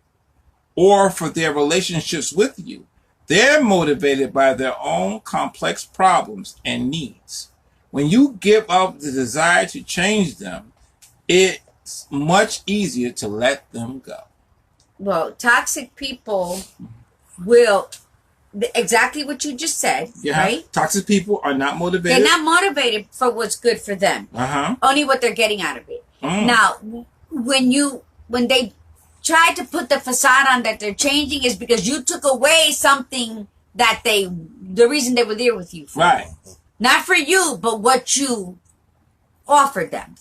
or for their relationships with you. They're motivated by their own complex problems and needs. When you give up the desire to change them, it's much easier to let them go. Well, toxic people will, exactly what you just said, right? Toxic people are not motivated. They're not motivated for what's good for them. Only what they're getting out of it. Now, when they try to put the facade on that they're changing is because you took away something that the reason they were there with you for. Right. Not for you, but what you offered them.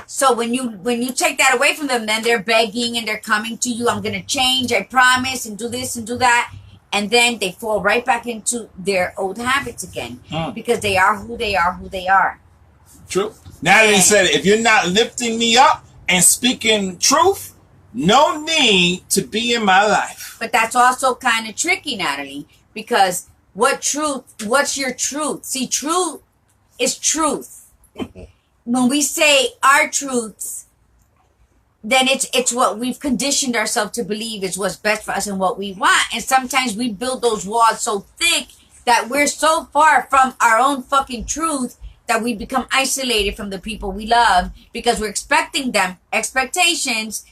So when you take that away from them, then they're begging and they're coming to you. I'm going to change. I promise, and do this and do that. And then they fall right back into their old habits again because they are who they are. True. Natalie said, if you're not lifting me up and speaking truth, no need to be in my life. But that's also kind of tricky, Natalie, because what's your truth? See, truth is truth. When we say our truths, then it's what we've conditioned ourselves to believe is what's best for us and what we want. And sometimes we build those walls so thick that we're so far from our own fucking truth that we become isolated from the people we love because we're expecting them, expectations,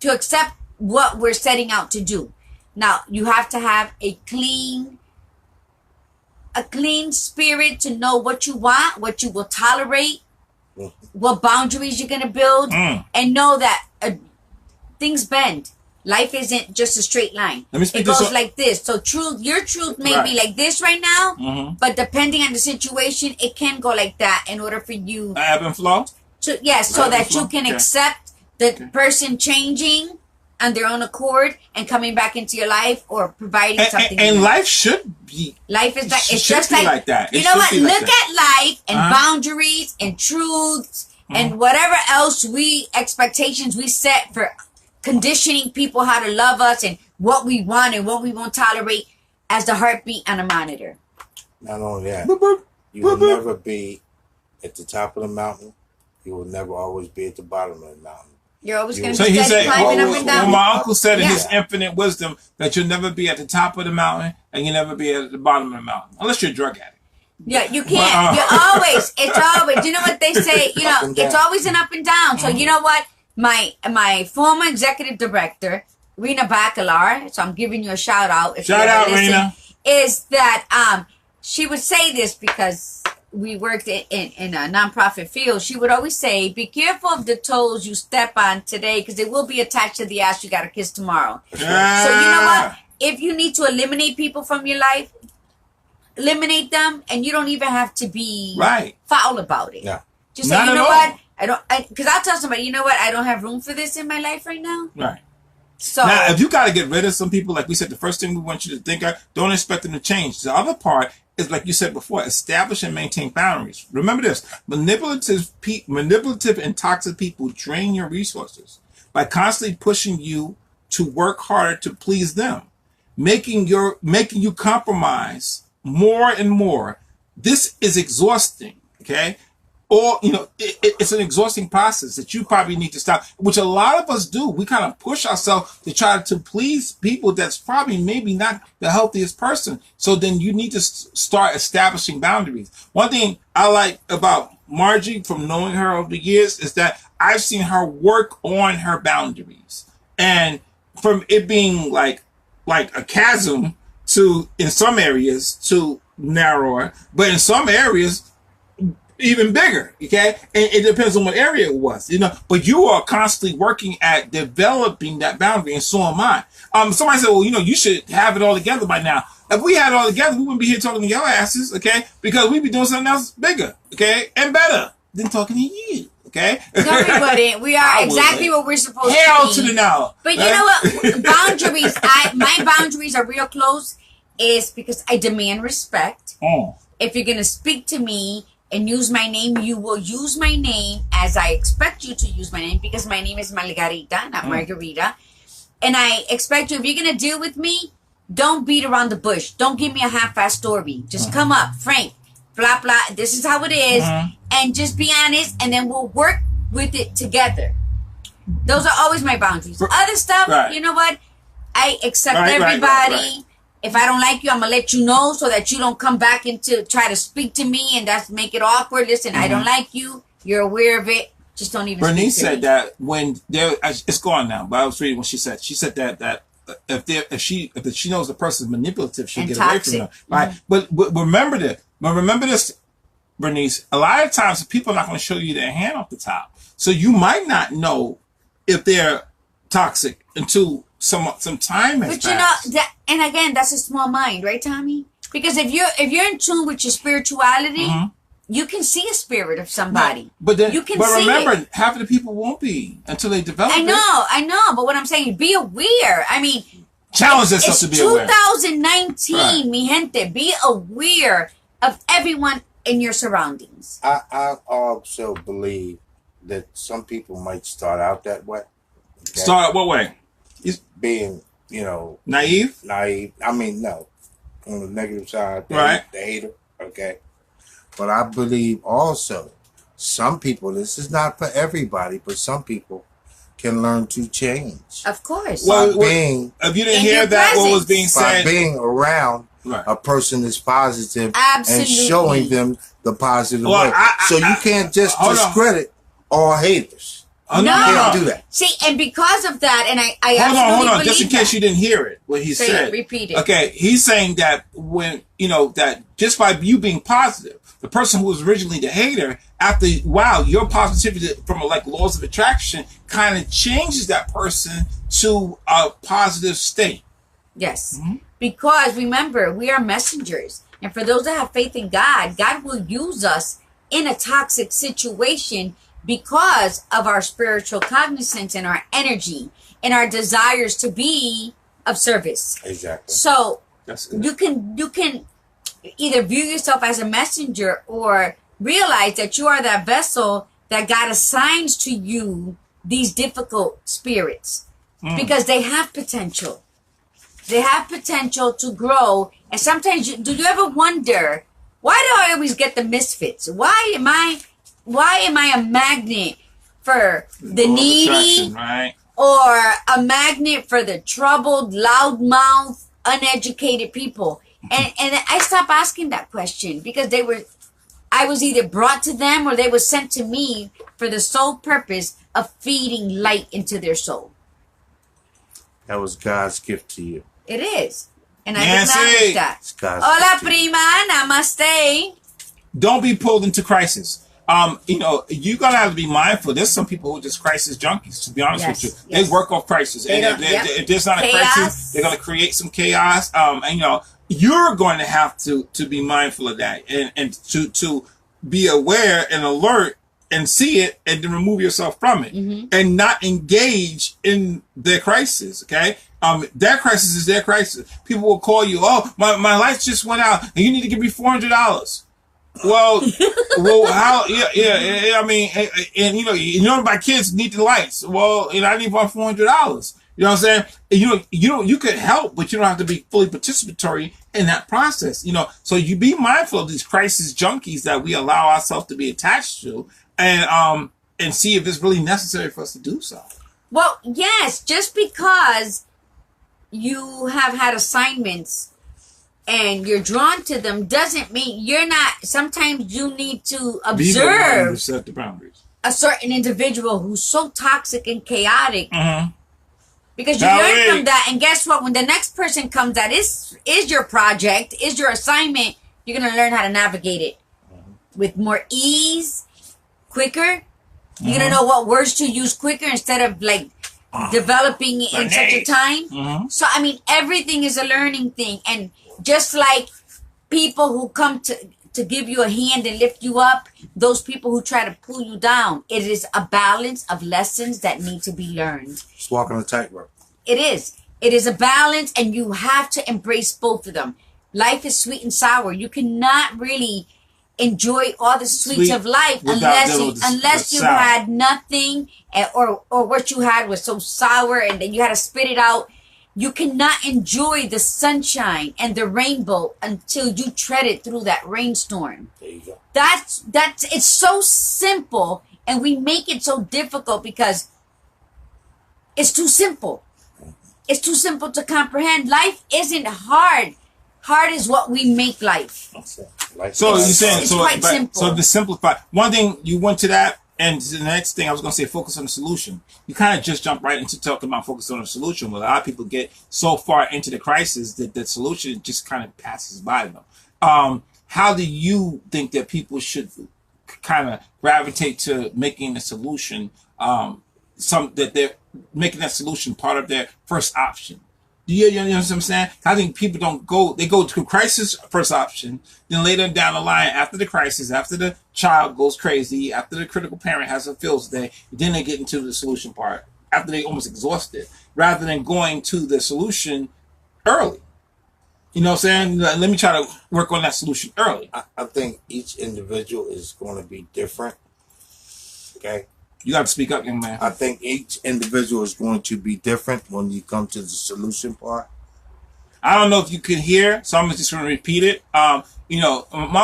to accept what we're setting out to do. Now, you have to have a clean spirit to know what you want, what you will tolerate, what boundaries you're going to build, and know that things bend. Life isn't just a straight line. It goes like this. So your truth may be like this right now, but depending on the situation, it can go like that in order for you... Ebb and flow? So that you can accept the person changing on their own accord and coming back into your life or providing something. And life should be... Life is like... It's just like that. You know what? Look at life and boundaries and truths and whatever else expectations we set for... conditioning people how to love us and what we want and what we won't tolerate as the heartbeat on a monitor. Not only that, you will never be at the top of the mountain. You will never always be at the bottom of the mountain. You're always going to be climbing up and down. Well, my uncle said in his infinite wisdom that you'll never be at the top of the mountain and you'll never be at the bottom of the mountain. Unless you're a drug addict. Yeah, you can't. It's always, you know what they say? You know, it's always an up and down. So you know what? My former executive director, Rena Bacalar, so I'm giving you a shout out. Shout out, Rena. Is that she would say this because we worked in a nonprofit field. She would always say, "Be careful of the toes you step on today, because it will be attached to the ass you got to kiss tomorrow." So you know what? If you need to eliminate people from your life, eliminate them, and you don't even have to be foul about it. Yeah. Just say, you know what? Because I'll tell somebody, you know what? I don't have room for this in my life right now. Right. So now, if you got to get rid of some people, like we said, the first thing we want you to think of, don't expect them to change. The other part is, like you said before, establish and maintain boundaries. Remember this: manipulative and toxic people drain your resources by constantly pushing you to work harder to please them, making you compromise more and more. This is exhausting. Okay. Or, you know, it's an exhausting process that you probably need to stop, which a lot of us do. We kind of push ourselves to try to please people that's probably maybe not the healthiest person. So then you need to start establishing boundaries. One thing I like about Margie, from knowing her over the years, is that I've seen her work on her boundaries. And from it being like a chasm to, in some areas, to narrower, but in some areas, even bigger, okay? And it depends on what area it was, you know. But you are constantly working at developing that boundary, and so am I. Somebody said, well, you know, you should have it all together by now. If we had it all together, we wouldn't be here talking to your asses, okay? Because we'd be doing something else bigger, okay? And better than talking to you, okay? No, we wouldn't. We are exactly what we're supposed to be. Hell to the no. But you know what? Boundaries, my boundaries are real close, is because I demand respect. If you're going to speak to me and use my name, you will use my name as I expect you to use my name, because my name is Margarita, not Margarita. And I expect you, if you're going to deal with me, don't beat around the bush. Don't give me a half-assed story. Just come up, frank, blah, blah. This is how it is. And just be honest, and then we'll work with it together. Those are always my boundaries. Other stuff, you know what? I accept everybody. If I don't like you, I'm going to let you know so that you don't come back into try to speak to me and that's make it awkward. Listen, I don't like you. You're aware of it. Just don't even Bernice speak to said me. that when there, it's gone now, but I was reading what she said. She said that if she knows the person's manipulative, she'll get away from them. Right? But remember this, Bernice, a lot of times people are not going to show you their hand off the top. So you might not know if they're toxic until some time has passed. But you know that, and again, that's a small mind, right, Tommy? Because if you're in tune with your spirituality, you can see a spirit of somebody. No, but then, you can but see remember, it. half of the people won't be until they develop. I know. But what I'm saying, be aware. I mean, challenge yourself to be aware. It's 2019, mi gente. Be aware of everyone in your surroundings. I also believe that some people might start out that way. Okay? Start out what way? Being, you know, naive. I mean, no, on the negative side, right? The hater, okay. But I believe also some people. This is not for everybody, but some people can learn to change. Of course. Well, if you didn't hear that, what was being said, by being around a person that's positive and showing them the positive way. So you can't just discredit all haters. Oh, No. They don't do that. See, and because of that, and I Hold on. believe Just in case you didn't hear it, what he Say said. it, repeat it. Okay, he's saying that when, that just by you being positive, the person who was originally the hater, after, your positivity from like laws of attraction kind of changes that person to a positive state. Yes. Because remember, we are messengers. And for those that have faith in God, God will use us in a toxic situation because of our spiritual cognizance and our energy and our desires to be of service. Exactly. So That's good. you can either view yourself as a messenger or realize that you are that vessel that God assigns to you these difficult spirits because they have potential. They have potential to grow. And sometimes, do you ever wonder, why do I always get the misfits? Why am I a magnet for the Law of needy, attraction, right? or a magnet for the troubled, loudmouth, uneducated people? And I stopped asking that question because I was either brought to them or they were sent to me for the sole purpose of feeding light into their soul. That was God's gift to you. It is. And I Nancy. acknowledge that. It's God's Hola, gift to you. prima. Namaste. Don't be pulled into crisis. You gotta have to be mindful. There's some people who are just crisis junkies, to be honest Yes, with you. yes. They work off crisis. And if there's not a Chaos. crisis, they're gonna create some chaos. You're going to have to be mindful of that and to be aware and alert and see it and then remove yourself from it and not engage in their crisis. Okay. Their crisis is their crisis. People will call you, oh, my lights just went out and you need to give me $400. Well, how? Yeah. I mean, and my kids need the lights. Well, I need about $400. You know what I'm saying? You could help, but you don't have to be fully participatory in that process. So you be mindful of these crisis junkies that we allow ourselves to be attached to, and see if it's really necessary for us to do so. Well, yes, just because you have had assignments and you're drawn to them doesn't mean you're not. Sometimes you need to Be the one observe to set the boundaries. a certain individual who's so toxic and chaotic. Because you Now, learn wait. from that, and guess what? When the next person comes that is your project, is your assignment, you're going to learn how to navigate it with more ease, quicker. You're going to know what words to use quicker instead of developing it in such a time. So, I mean, everything is a learning thing. And just like people who come to give you a hand and lift you up, those people who try to pull you down, it is a balance of lessons that need to be learned. Just walking on a tightrope. It is. It is a balance, and you have to embrace both of them. Life is sweet and sour. You cannot really enjoy all the sweets Sweet of life without unless the you sour. had nothing, or what you had was so sour, and then you had to spit it out. You cannot enjoy the sunshine and the rainbow until you tread it through that rainstorm. There you go. That's it's so simple, and we make it so difficult because it's too simple. It's too simple to comprehend. Life isn't hard. Hard is what we make life. So you're saying It's quite simple. So to simplify, one thing you went to that, and the next thing I was going to say, focus on the solution. You kind of just jumped right into talking about focus on the solution. Where a lot of people get so far into the crisis that the solution just kind of passes by them. How do you think that people should kind of gravitate to making the solution, that they're making that solution part of their first option? You know what I'm saying? I think people they go to crisis first option, then later down the line, after the crisis, after the child goes crazy, after the critical parent has a field day, then they get into the solution part, after they almost exhausted, rather than going to the solution early. You know what I'm saying? Let me try to work on that solution early. I think each individual is going to be different. Okay? You got to speak up, young man. I think each individual is going to be different when you come to the solution part. I don't know if you can hear, so I'm just going to repeat it. My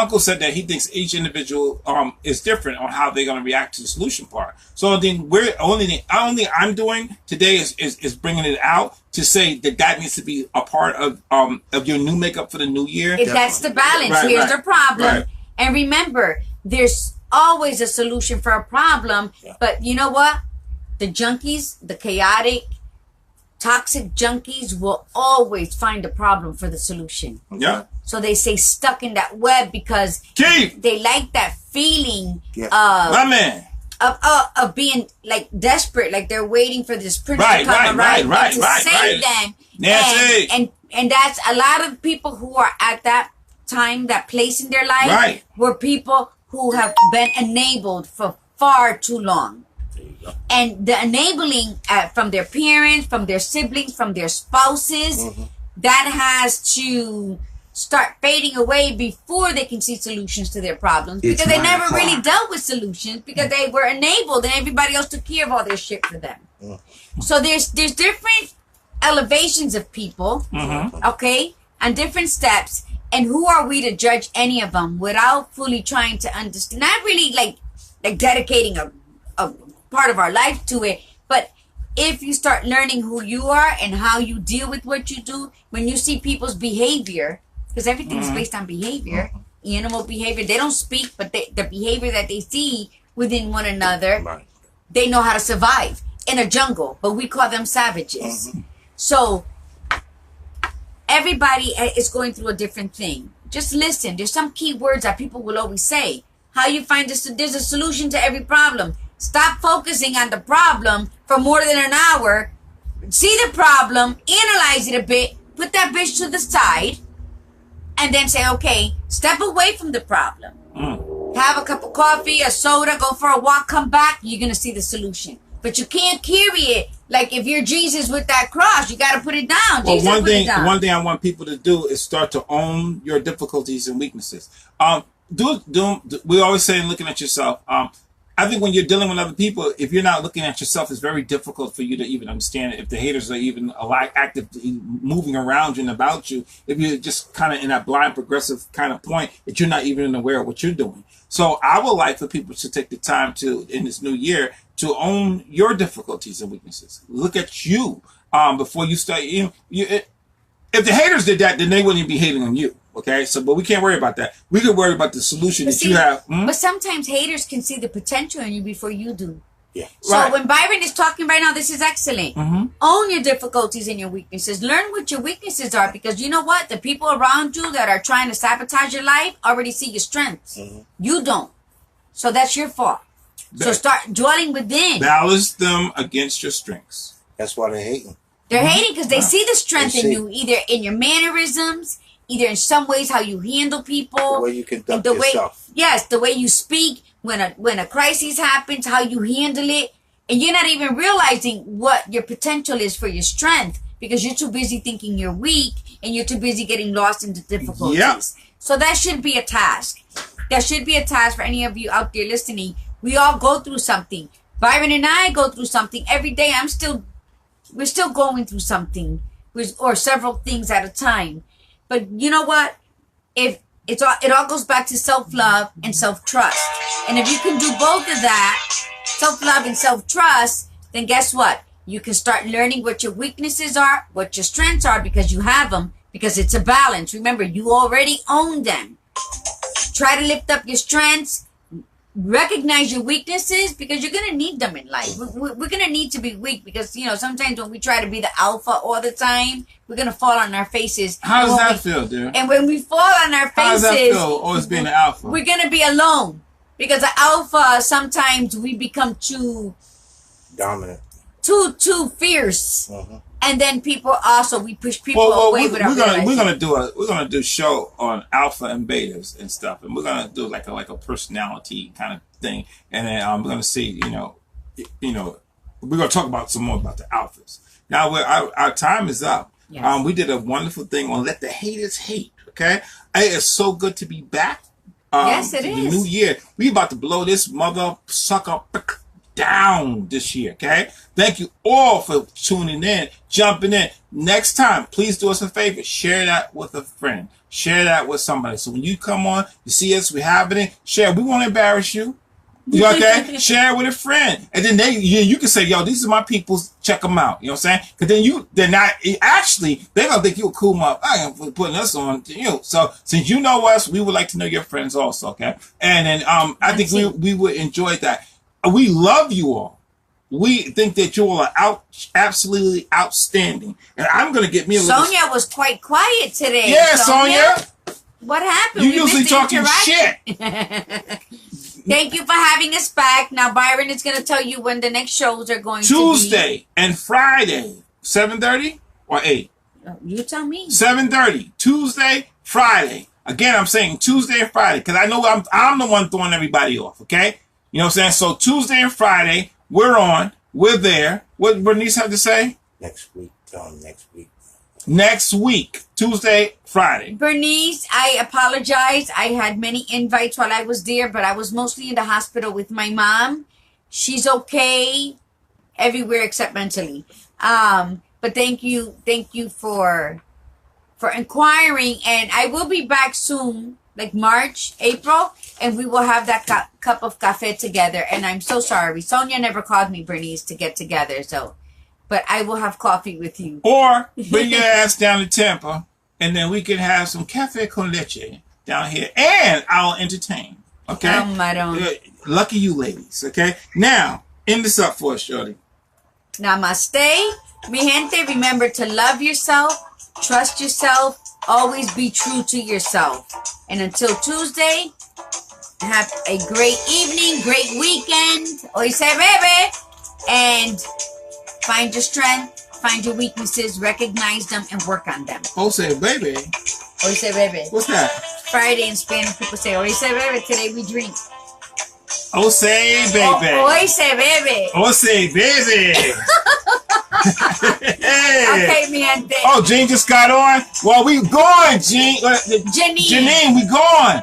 uncle said that he thinks each individual is different on how they're going to react to the solution part. So then only thing I'm doing today is bringing it out to say that needs to be a part of your new makeup for the new year. That's the balance. Right, Here's right, the problem. right. And remember, there's always a solution for a problem. Yeah. But you know what? the junkies, the chaotic, toxic junkies will always find a problem for the solution. Yeah. So they stay stuck in that web because they like that feeling My man. Of being like desperate, like they're waiting for this prince to come around to save them. Nancy. And that's a lot of people who are at that time, that place in their life, were people who have been enabled for far too long. And the enabling from their parents, from their siblings, from their spouses, that has to start fading away before they can see solutions to their problems, because they never really dealt with solutions because they were enabled and everybody else took care of all their shit for them. So there's different elevations of people, okay, and different steps, and who are we to judge any of them without fully trying to understand, not really like dedicating a part of our life to it, but if you start learning who you are and how you deal with what you do, when you see people's behavior, because everything is based on behavior, animal behavior. They don't speak, but the behavior that they see within one another, they know how to survive in a jungle, but we call them savages. So everybody is going through a different thing. Just listen. There's some key words that people will always say. How you find this? There's a solution to every problem. Stop focusing on the problem for more than an hour. See the problem, analyze it a bit, put that bitch to the side, and then say, okay, step away from the problem. Have a cup of coffee, a soda, go for a walk, come back, you're going to see the solution. But you can't carry it like if you're Jesus with that cross. You got to put it down. Well, one thing I want people to do is start to own your difficulties and weaknesses. We always say looking at yourself. I think when you're dealing with other people, if you're not looking at yourself, it's very difficult for you to even understand it. If the haters are even actively moving around you and about you, if you're just kind of in that blind progressive kind of point that you're not even aware of what you're doing. So I would like for people to take the time to, in this new year, to own your difficulties and weaknesses. Look at you before you start. If the haters did that, then they wouldn't even be hating on you. Okay, so, but we can't worry about that. We can worry about the solution that you have. But sometimes haters can see the potential in you before you do. Yeah. So when Byron is talking right now, this is excellent. Own your difficulties and your weaknesses. Learn what your weaknesses are, because you know what? The people around you that are trying to sabotage your life already see your strengths. You don't. So that's your fault. So start dwelling within. Balance them against your strengths. That's why they're hating. They're hating because they see the strength in you, either in your mannerisms, either in some ways how you handle people, the way you conduct yourself. Yes, the way you speak when a crisis happens, how you handle it, and you're not even realizing what your potential is for your strength because you're too busy thinking you're weak and you're too busy getting lost into difficulties. Yep. So that should be a task. That should be a task for any of you out there listening. We all go through something. Byron and I go through something every day. We're still going through something, or several things at a time. But you know what? If it all goes back to self-love and self-trust. And if you can do both of that, self-love and self-trust, then guess what? You can start learning what your weaknesses are, what your strengths are, because you have them, because it's a balance. Remember, you already own them. Try to lift up your strengths. Recognize your weaknesses, because you're going to need them in life. We're going to need to be weak, because, sometimes when we try to be the alpha all the time, we're going to fall on our faces. How does that feel, dear? And when we fall on our faces, how does that feel, always being the alpha? We're going to be alone, because the alpha, sometimes we become too dominant, too fierce. And then people also, we push people away with our we're gonna do a show on alpha and betas and stuff, and we're gonna do like a personality kind of thing, and then we're gonna see, we're gonna talk about some more about the alphas. Now our time is up. Yes. We did a wonderful thing on Let the Haters Hate. Okay, it is so good to be back. Yes, it is. The new year, we about to blow this mother sucker down this year. Okay, thank you all for tuning in, jumping in. Next time, please do us a favor, share that with a friend, share that with somebody, so when you come on, you see us, we happening, share. We won't embarrass you. You okay? Share it with a friend, and then you can say, yo, these are my people, check them out. You know what I'm saying? Because they're gonna think you're a cool motherfucker for putting us on to you. So since you know us, we would like to know your friends also. Okay, and then I think we would enjoy that. We love you all. We think that you all are absolutely outstanding. And I'm going to get me a little... Sonia was quite quiet today. Yeah, Sonia. What happened? You usually talking shit. Thank you for having us back. Now, Byron is going to tell you when the next shows are going to be. Tuesday and Friday. 7:30 or 8? You tell me. 7:30. Tuesday, Friday. Again, I'm saying Tuesday and Friday because I know I'm the one throwing everybody off, okay? You know what I'm saying? So Tuesday and Friday, we're on. We're there. What Bernice have to say? Next week. Next week. Next week. Tuesday, Friday. Bernice, I apologize. I had many invites while I was there, but I was mostly in the hospital with my mom. She's okay everywhere except mentally. But thank you for inquiring, and I will be back soon, like March, April, and we will have that cup of cafe together. And I'm so sorry. Sonia never called me, Bernice, to get together, but I will have coffee with you. Or bring your ass down to Tampa, and then we can have some cafe con leche down here, and I'll entertain. Okay? Lucky you ladies, okay? Now, end this up for us, Shorty. Namaste. Mi gente, remember to love yourself, trust yourself, always be true to yourself. And until Tuesday, have a great evening, great weekend. Hoy se bebe. And find your strength, find your weaknesses, recognize them, and work on them. Oh, say baby. Hoy se bebe. What's that? Friday in Spanish, people say, Hoy se bebe, today we drink. Oh, say baby. Hoy se bebe. Oh, say baby. Hey. Okay, mi gente. Oh, Jean just got on? Well, we going, Jean. Janine, we going.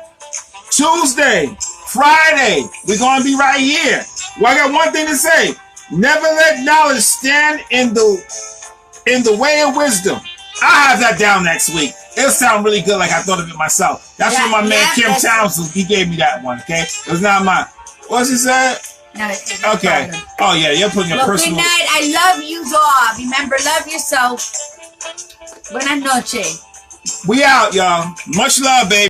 Tuesday, Friday, we're going to be right here. Well, I got one thing to say. Never let knowledge stand in the way of wisdom. I'll have that down next week. It'll sound really good like I thought of it myself. That's from my man Kim Townsend. He gave me that one, okay? It was not mine. What's he said? No, okay. Oh, yeah, you're putting your personal... Good night. I love you all. Remember, love yourself. Buenas noches. We out, y'all. Much love, baby.